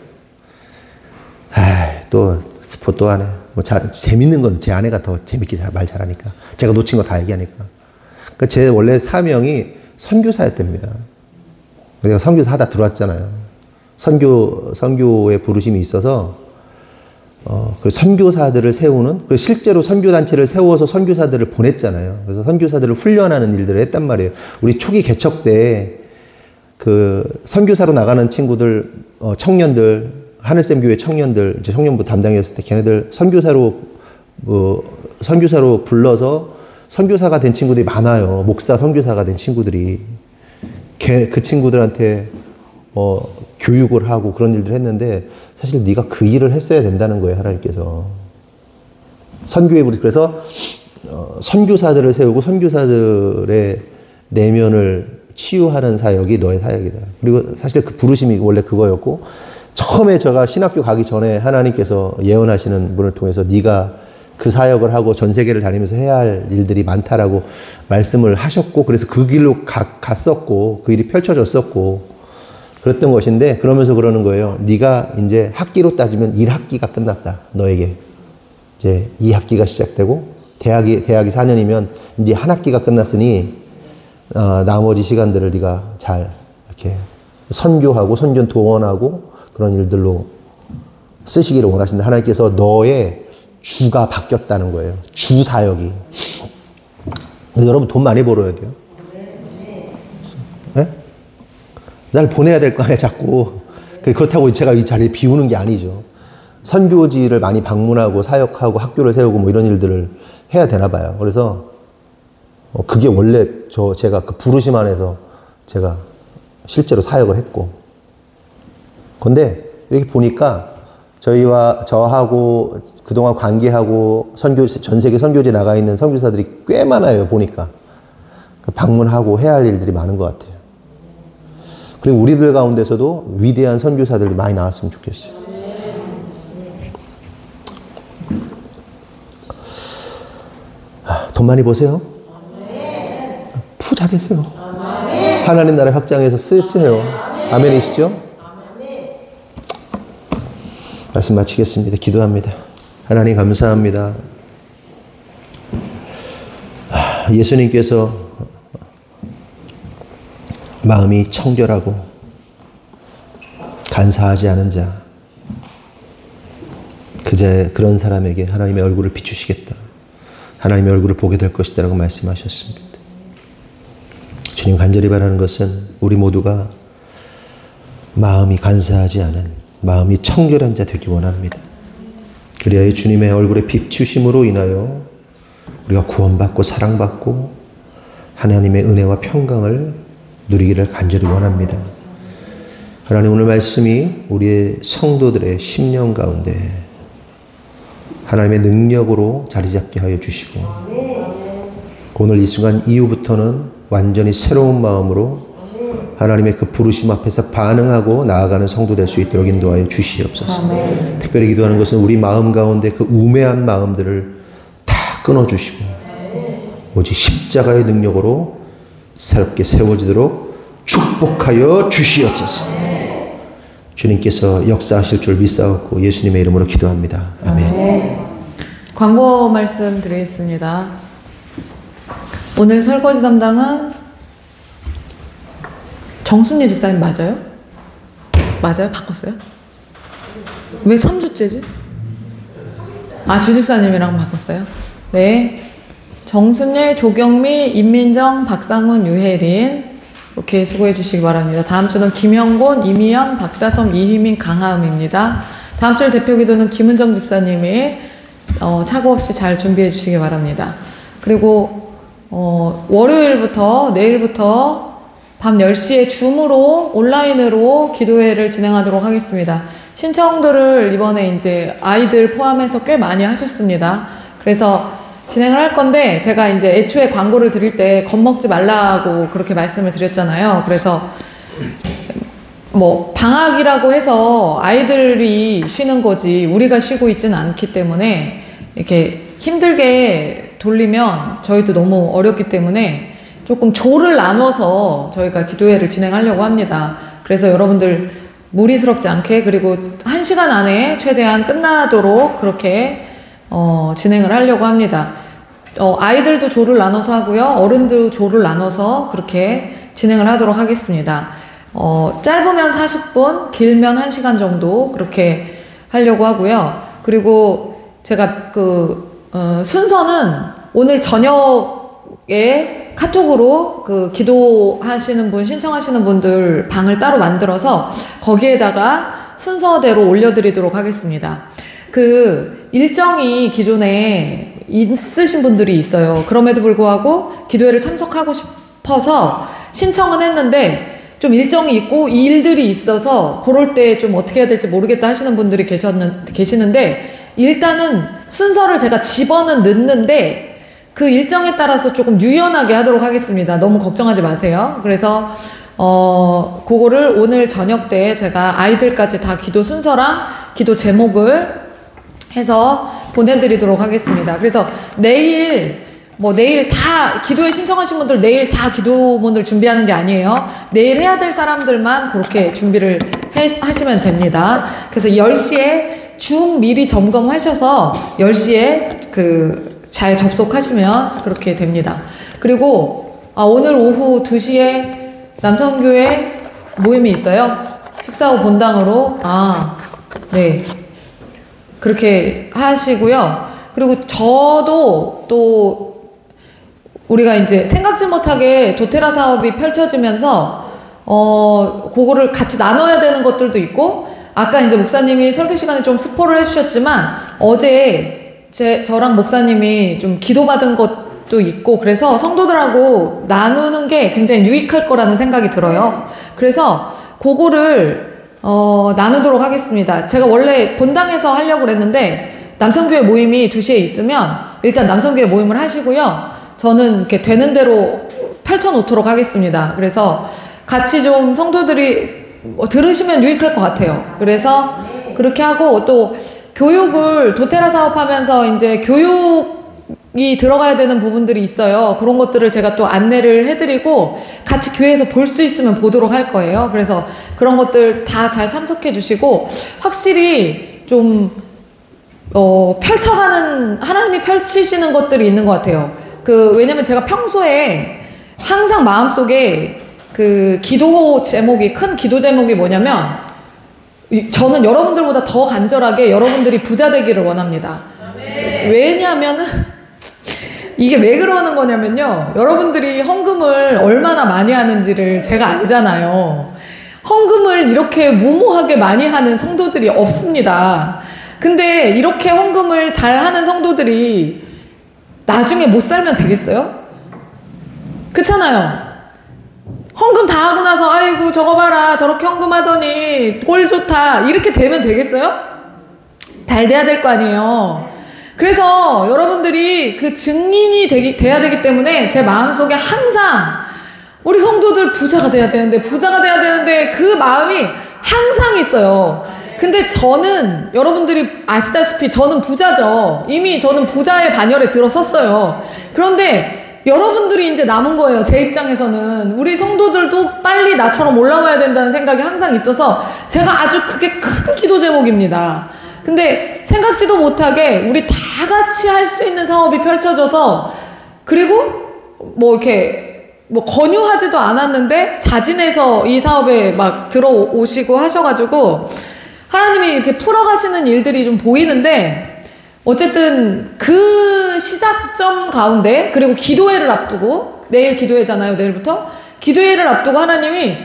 또 스포 또 하네. 재밌는 건 제 아내가 더 재밌게 말 잘하니까. 제가 놓친 거 다 얘기하니까. 그러니까 제 원래 사명이 선교사였답니다. 내가 선교사 하다 들어왔잖아요. 선교의 부르심이 있어서, 그 선교사들을 세우는, 그리고 실제로 선교단체를 세워서 선교사들을 보냈잖아요. 그래서 선교사들을 훈련하는 일들을 했단 말이에요. 우리 초기 개척 때, 그 선교사로 나가는 친구들, 청년들, 하늘샘 교회 청년들, 이제 청년부 담당이었을 때 걔네들 선교사로 불러서 선교사가 된 친구들이 많아요. 목사 선교사가 된 친구들이. 그 친구들한테 교육을 하고 그런 일들을 했는데 사실 네가 그 일을 했어야 된다는 거예요. 하나님께서. 선교에 그래서 선교사들을 세우고 선교사들의 내면을 치유하는 사역이 너의 사역이다. 그리고 사실 그 부르심이 원래 그거였고 처음에 제가 신학교 가기 전에 하나님께서 예언하시는 분을 통해서 네가 그 사역을 하고 전 세계를 다니면서 해야 할 일들이 많다라고 말씀을 하셨고 그래서 그 길로 갔었고 그 일이 펼쳐졌었고 그랬던 것인데 그러면서 그러는 거예요. 네가 이제 학기로 따지면 1학기가 끝났다. 너에게. 이제 2학기가 시작되고 대학이 4년이면 이제 한 학기가 끝났으니 나머지 시간들을 네가 잘 이렇게 선교하고 선교 도원하고 그런 일들로 쓰시기를 원하신다. 하나님께서 너의 주가 바뀌었다는 거예요. 주 사역이. 그래서 여러분 돈 많이 벌어야 돼요. 네? 날 보내야 될 거 아니야 자꾸. 그렇다고 제가 이 자리를 비우는 게 아니죠. 선교지를 많이 방문하고 사역하고 학교를 세우고 뭐 이런 일들을 해야 되나 봐요. 그래서 그게 원래 제가 그 부르심 안에서 제가 실제로 사역을 했고. 근데 이렇게 보니까 저하고 그동안 관계하고 전 세계 선교지에 나가 있는 선교사들이 꽤 많아요. 보니까 방문하고 해야 할 일들이 많은 것 같아요. 그리고 우리들 가운데서도 위대한 선교사들이 많이 나왔으면 좋겠어요. 돈 많이 버세요. 부자 되세요. 하나님 나라 확장해서 쓰세요. 아멘이시죠? 말씀 마치겠습니다. 기도합니다. 하나님 감사합니다. 예수님께서 마음이 청결하고 간사하지 않은 자, 그런 사람에게 하나님의 얼굴을 비추시겠다. 하나님의 얼굴을 보게 될 것이다 라고 말씀하셨습니다. 주님 간절히 바라는 것은 우리 모두가 마음이 간사하지 않은, 마음이 청결한 자 되기 원합니다. 그리하여 주님의 얼굴의 비추심으로 인하여 우리가 구원받고 사랑받고 하나님의 은혜와 평강을 누리기를 간절히 원합니다. 하나님 오늘 말씀이 우리의 성도들의 심령 가운데 하나님의 능력으로 자리 잡게 하여 주시고 오늘 이 순간 이후부터는 완전히 새로운 마음으로 하나님의 그 부르심 앞에서 반응하고 나아가는 성도 될 수 있도록 인도하여 주시옵소서. 아멘. 특별히 기도하는 것은 우리 마음 가운데 그 우매한 마음들을 다 끊어주시고 오직 십자가의 능력으로 새롭게 세워지도록 축복하여 주시옵소서. 주님께서 역사하실 줄 믿사옵고 예수님의 이름으로 기도합니다. 아멘. 광고 말씀 드리겠습니다. 오늘 설거지 담당은 정순예 집사님 맞아요? 맞아요? 바꿨어요? 왜 3주째지? 주집사님이랑 바꿨어요? 네. 정순예, 조경미, 임민정, 박상훈, 유혜린 이렇게 수고해 주시기 바랍니다. 다음 주는 김영곤, 이미연, 박다솜, 이희민, 강하음입니다. 다음 주 대표 기도는 김은정 집사님이 착오 없이 잘 준비해 주시기 바랍니다. 그리고 월요일부터 내일부터 밤 10시에 줌으로 온라인으로 기도회를 진행하도록 하겠습니다. 신청들을 이번에 이제 아이들 포함해서 꽤 많이 하셨습니다. 그래서 진행을 할 건데 제가 이제 애초에 광고를 드릴 때 겁먹지 말라고 그렇게 말씀을 드렸잖아요. 그래서 뭐 방학이라고 해서 아이들이 쉬는 거지 우리가 쉬고 있지는 않기 때문에 이렇게 힘들게 돌리면 저희도 너무 어렵기 때문에 조금 조를 나눠서 저희가 기도회를 진행하려고 합니다. 그래서 여러분들 무리스럽지 않게 그리고 1시간 안에 최대한 끝나도록 그렇게 진행을 하려고 합니다. 아이들도 조를 나눠서 하고요. 어른도 조를 나눠서 그렇게 진행을 하도록 하겠습니다. 짧으면 40분, 길면 1시간 정도 그렇게 하려고 하고요. 그리고 제가 순서는 오늘 저녁에 카톡으로 기도하시는 분, 신청하시는 분들 방을 따로 만들어서 거기에다가 순서대로 올려드리도록 하겠습니다. 일정이 기존에 있으신 분들이 있어요. 그럼에도 불구하고 기도회를 참석하고 싶어서 신청은 했는데 좀 일정이 있고 이 일들이 있어서 그럴 때 좀 어떻게 해야 될지 모르겠다 하시는 분들이 계시는데 일단은 순서를 제가 집어는 넣는데 그 일정에 따라서 조금 유연하게 하도록 하겠습니다. 너무 걱정하지 마세요. 그래서 그거를 오늘 저녁 때 제가 아이들까지 다 기도 순서랑 기도 제목을 해서 보내드리도록 하겠습니다. 그래서 내일 다 기도에 신청하신 분들 내일 다 기도문을 준비하는 게 아니에요. 내일 해야 될 사람들만 그렇게 준비를 하시면 됩니다. 그래서 10시에 줌 미리 점검하셔서 10시에 잘 접속하시면 그렇게 됩니다. 그리고 오늘 오후 2시에 남성교회 모임이 있어요. 식사 후 본당으로. 네. 그렇게 하시고요. 그리고 저도 또 우리가 이제 생각지 못하게 도테라 사업이 펼쳐지면서 그거를 같이 나눠야 되는 것들도 있고, 아까 이제 목사님이 설교 시간에 좀 스포를 해주셨지만 어제 저랑 목사님이 좀 기도받은 것도 있고, 그래서 성도들하고 나누는 게 굉장히 유익할 거라는 생각이 들어요. 그래서 그거를 나누도록 하겠습니다. 제가 원래 본당에서 하려고 그랬는데 남성교회 모임이 2시에 있으면 일단 남성교회 모임을 하시고요. 저는 이렇게 되는 대로 펼쳐놓도록 하겠습니다. 그래서 같이 좀 성도들이 들으시면 유익할 것 같아요. 그래서 그렇게 하고, 또 교육을 도테라 사업하면서 이제 교육이 들어가야 되는 부분들이 있어요. 그런 것들을 제가 또 안내를 해드리고 같이 교회에서 볼 수 있으면 보도록 할 거예요. 그래서 그런 것들 다 잘 참석해 주시고, 확실히 좀 펼쳐가는, 하나님이 펼치시는 것들이 있는 것 같아요. 왜냐면 제가 평소에 항상 마음속에 큰 기도 제목이 뭐냐면, 저는 여러분들보다 더 간절하게 여러분들이 부자 되기를 원합니다. 왜냐면은 이게 왜 그러는 거냐면요, 여러분들이 헌금을 얼마나 많이 하는지를 제가 알잖아요. 헌금을 이렇게 무모하게 많이 하는 성도들이 없습니다. 근데 이렇게 헌금을 잘 하는 성도들이 나중에 못 살면 되겠어요? 그렇잖아요. 헌금 다 하고 나서 아이고 저거 봐라, 저렇게 헌금하더니 꼴 좋다, 이렇게 되면 되겠어요? 잘 돼야 될 거 아니에요. 그래서 여러분들이 그 증인이 돼야 되기 때문에 제 마음속에 항상 우리 성도들 부자가 돼야 되는데 그 마음이 항상 있어요. 근데 저는, 여러분들이 아시다시피 저는 부자죠. 이미 저는 부자의 반열에 들어섰어요. 그런데 여러분들이 이제 남은 거예요. 제 입장에서는 우리 성도들도 빨리 나처럼 올라와야 된다는 생각이 항상 있어서 제가 아주 그게 큰 기도 제목입니다. 근데 생각지도 못하게 우리 다 같이 할 수 있는 사업이 펼쳐져서, 그리고 이렇게 권유하지도 않았는데 자진해서 이 사업에 막 들어오시고 하셔가지고 하나님이 이렇게 풀어가시는 일들이 좀 보이는데, 어쨌든 그 시작점 가운데, 그리고 기도회를 앞두고, 내일 기도회잖아요. 내일부터 기도회를 앞두고 하나님이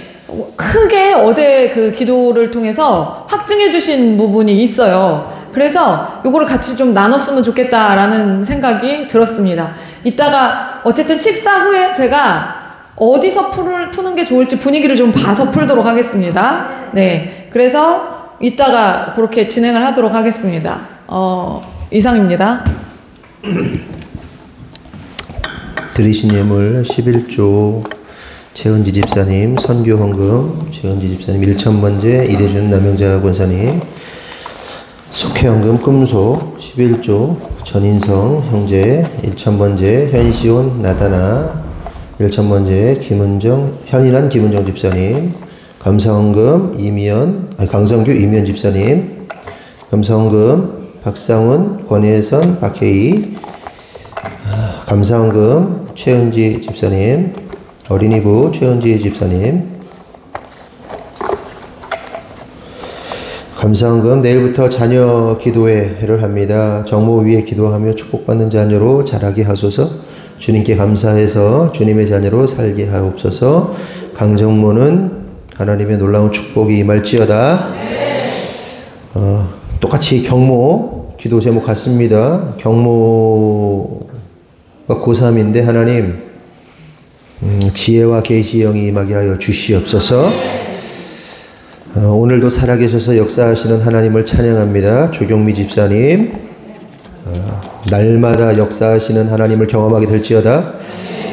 크게 어제 그 기도를 통해서 확증해 주신 부분이 있어요. 그래서 요거를 같이 좀 나눴으면 좋겠다라는 생각이 들었습니다. 이따가 어쨌든 식사 후에 제가 어디서 푸는 게 좋을지 분위기를 좀 봐서 풀도록 하겠습니다. 네, 그래서 이따가 그렇게 진행을 하도록 하겠습니다. 이상입니다. 드리신 예물 11조 최은지 집사님, 선교 헌금 최은지 집사님 1,000번째, 이대준 남영자 권사님, 속회헌금 금속 11조 전인성 형제 1,000번째, 현시온 나다나 1,000번째, 현인한 김은정 집사님, 감사헌금 강성규 이미연 집사님, 감사헌금 박상훈, 권혜선, 박혜희, 감사헌금 최은지 집사님, 어린이부 최은지 집사님, 감사헌금 내일부터 자녀 기도회를 합니다. 정모 위에 기도하며 축복받는 자녀로 자라게 하소서. 주님께 감사해서 주님의 자녀로 살게 하옵소서. 강정모는 하나님의 놀라운 축복이 임할지어다. 똑같이 경모 기도 제목 같습니다. 경모가 고3인데 하나님 지혜와 계시의 영이 임하게 하여 주시옵소서. 오늘도 살아계셔서 역사하시는 하나님을 찬양합니다. 조경미 집사님, 날마다 역사하시는 하나님을 경험하게 될지어다.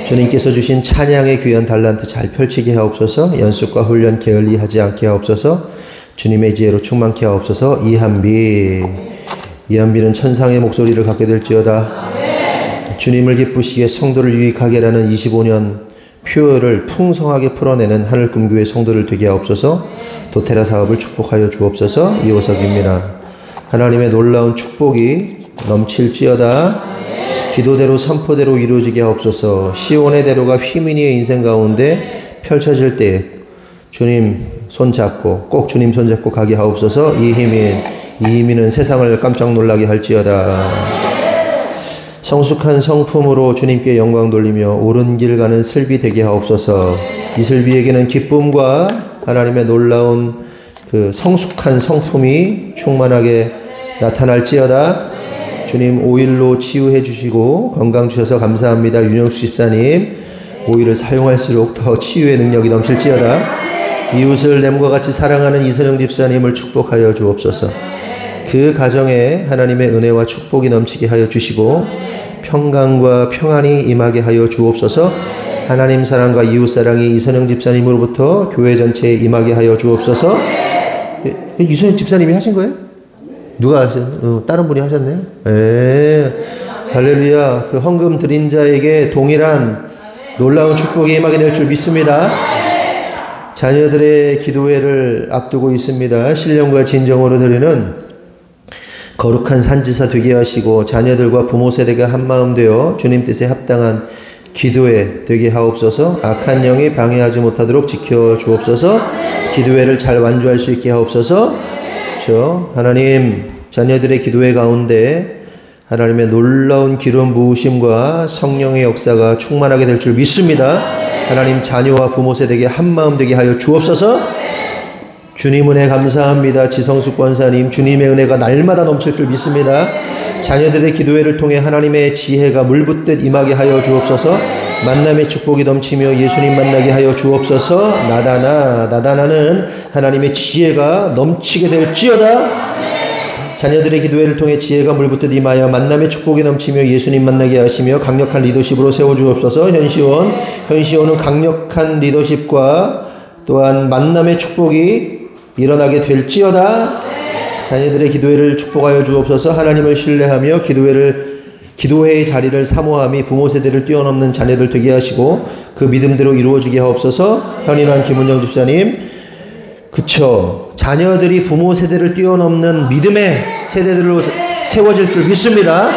주님께서 주신 찬양의 귀한 달란트 잘 펼치게 하옵소서. 연습과 훈련 게을리하지 않게 하옵소서. 주님의 지혜로 충만케 하옵소서. 이한비는 천상의 목소리를 갖게 될지어다. 주님을 기쁘시게 성도를 유익하게 하는 25년 표를 풍성하게 풀어내는 하늘꿈교회 성도를 되게 하옵소서. 도테라 사업을 축복하여 주옵소서. 이호석입니다. 하나님의 놀라운 축복이 넘칠지어다. 기도대로 선포대로 이루어지게 하옵소서. 시온의 대로가 휘민이의 인생 가운데 펼쳐질 때에 주님 손잡고 꼭 주님 손잡고 가게 하옵소서. 이희민은 세상을 깜짝 놀라게 할지어다. 성숙한 성품으로 주님께 영광 돌리며 옳은 길 가는 슬비 되게 하옵소서. 이 슬비에게는 기쁨과 하나님의 놀라운 그 성숙한 성품이 충만하게 나타날지어다. 주님 오일로 치유해 주시고 건강 주셔서 감사합니다. 윤영수 집사님 오일을 사용할수록 더 치유의 능력이 넘칠지어다. 이웃을 램과 같이 사랑하는 이선영 집사님을 축복하여 주옵소서. 그 가정에 하나님의 은혜와 축복이 넘치게 하여 주시고 평강과 평안이 임하게 하여 주옵소서. 하나님 사랑과 이웃 사랑이 이선영 집사님으로부터 교회 전체에 임하게 하여 주옵소서. 이선영 집사님이 하신 거예요? 누가 하셨나요? 다른 분이 하셨네요? 예. 할렐루야. 그 헌금 드린 자에게 동일한 놀라운 축복이 임하게 될 줄 믿습니다. 자녀들의 기도회를 앞두고 있습니다. 신령과 진정으로 드리는 거룩한 산지사 되게 하시고 자녀들과 부모 세대가 한마음 되어 주님 뜻에 합당한 기도회 되게 하옵소서. 악한 영이 방해하지 못하도록 지켜주옵소서. 기도회를 잘 완주할 수 있게 하옵소서. 그렇죠? 하나님 자녀들의 기도회 가운데 하나님의 놀라운 기름 부으심과 성령의 역사가 충만하게 될 줄 믿습니다. 하나님 자녀와 부모 세대에게 한마음 되게 하여 주옵소서. 주님 은혜 감사합니다. 지성숙 권사님 주님의 은혜가 날마다 넘칠 줄 믿습니다. 자녀들의 기도회를 통해 하나님의 지혜가 물붓듯 임하게 하여 주옵소서. 만남의 축복이 넘치며 예수님 만나게 하여 주옵소서. 나다나는 하나님의 지혜가 넘치게 될지어다. 자녀들의 기도회를 통해 지혜가 물붓듯 임하여 만남의 축복이 넘치며 예수님 만나게 하시며 강력한 리더십으로 세워주옵소서. 현시온은 강력한 리더십과 또한 만남의 축복이 일어나게 될지어다. 자녀들의 기도회를 축복하여 주옵소서. 하나님을 신뢰하며 기도회의 자리를 사모함이 부모 세대를 뛰어넘는 자녀들 되게 하시고 그 믿음대로 이루어지게 하옵소서. 현인환 김은정 집사님 그쵸. 자녀들이 부모 세대를 뛰어넘는 믿음의 세대들로 세워질 줄 믿습니다.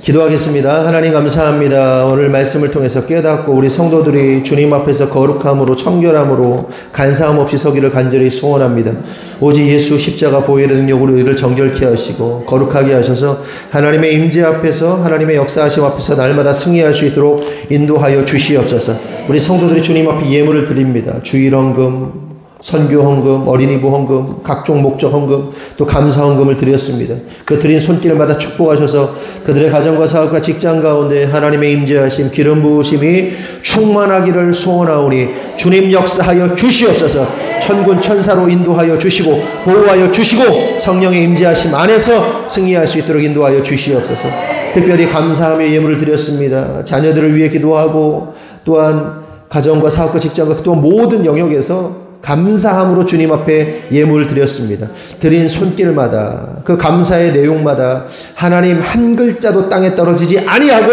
기도하겠습니다. 하나님 감사합니다. 오늘 말씀을 통해서 깨닫고 우리 성도들이 주님 앞에서 거룩함으로 청결함으로 간사함 없이 서기를 간절히 소원합니다. 오직 예수 십자가 보혈의 능력으로 우리를 정결케 하시고 거룩하게 하셔서 하나님의 임재 앞에서 하나님의 역사하심 앞에서 날마다 승리할 수 있도록 인도하여 주시옵소서. 우리 성도들이 주님 앞에 예물을 드립니다. 주일 헌금, 선교 헌금, 어린이부 헌금, 각종 목적 헌금, 또 감사 헌금을 드렸습니다. 그 드린 손길마다 축복하셔서 그들의 가정과 사업과 직장 가운데 하나님의 임재하심, 기름 부으심이 충만하기를 소원하오니 주님 역사하여 주시옵소서. 천군 천사로 인도하여 주시고 보호하여 주시고 성령의 임재하심 안에서 승리할 수 있도록 인도하여 주시옵소서. 특별히 감사하며 예물을 드렸습니다. 자녀들을 위해 기도하고 또한 가정과 사업과 직장과 또 모든 영역에서 감사함으로 주님 앞에 예물을 드렸습니다. 드린 손길마다 그 감사의 내용마다 하나님 한 글자도 땅에 떨어지지 아니하고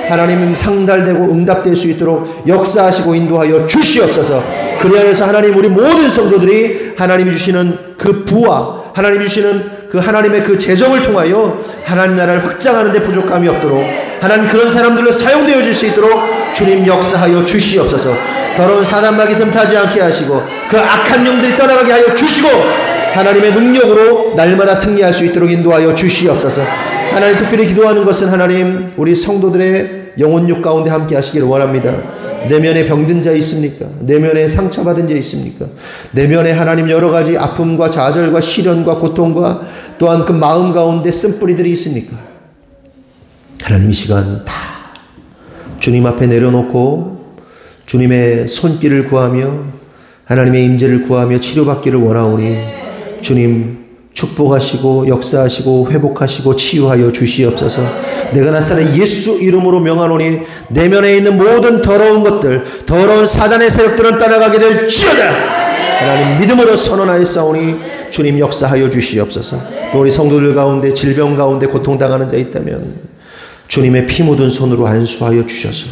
하나님 상달되고 응답될 수 있도록 역사하시고 인도하여 주시옵소서. 그리하여서 하나님 우리 모든 성도들이 하나님이 주시는 그 부와 하나님이 주시는 그 하나님의 그 재정을 통하여 하나님 나라를 확장하는 데 부족함이 없도록 하나님 그런 사람들로 사용되어질 수 있도록 주님 역사하여 주시옵소서. 더러운 사단마귀 틈타지 않게 하시고 그 악한 영들이 떠나가게 하여 주시고 하나님의 능력으로 날마다 승리할 수 있도록 인도하여 주시옵소서. 하나님 특별히 기도하는 것은 하나님 우리 성도들의 영혼육 가운데 함께 하시기를 원합니다. 내면에 병든 자 있습니까? 내면에 상처받은 자 있습니까? 내면에 하나님 여러 가지 아픔과 좌절과 시련과 고통과 또한 그 마음 가운데 쓴뿌리들이 있습니까? 하나님 이 시간 다 주님 앞에 내려놓고 주님의 손길을 구하며 하나님의 임재를 구하며 치료받기를 원하오니 주님 축복하시고 역사하시고 회복하시고 치유하여 주시옵소서. 내가 나사렛 예수 이름으로 명하노니 내면에 있는 모든 더러운 것들 더러운 사단의 세력들은 떠나가게 될지어다. 하나님 믿음으로 선언하였사오니 주님 역사하여 주시옵소서. 또 우리 성도들 가운데 질병 가운데 고통당하는 자 있다면 주님의 피 묻은 손으로 안수하여 주셔서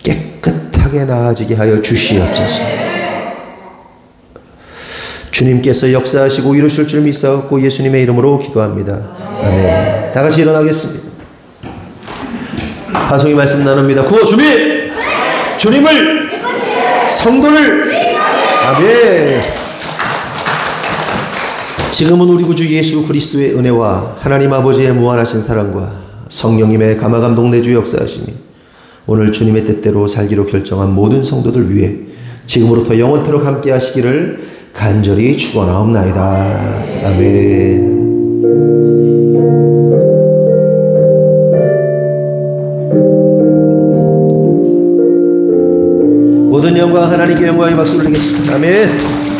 깨끗하게 나아지게 하여 주시옵소서. 주님께서 역사하시고 이루실 줄 믿사옵고 예수님의 이름으로 기도합니다. 아멘. 다 같이 일어나겠습니다. 파송이 말씀 나눕니다. 구호 준비! 주님을! 성도를! 아멘. 지금은 우리 구주 예수 그리스도의 은혜와 하나님 아버지의 무한하신 사랑과 성령님의 감화감동 내주 역사하심이 오늘 주님의 뜻대로 살기로 결정한 모든 성도들 위해 지금으로부터 영원토록 함께 하시기를 간절히 축원하옵나이다. 아멘. 모든 영광 하나님께 영광의 박수를 드리겠습니다. 아멘.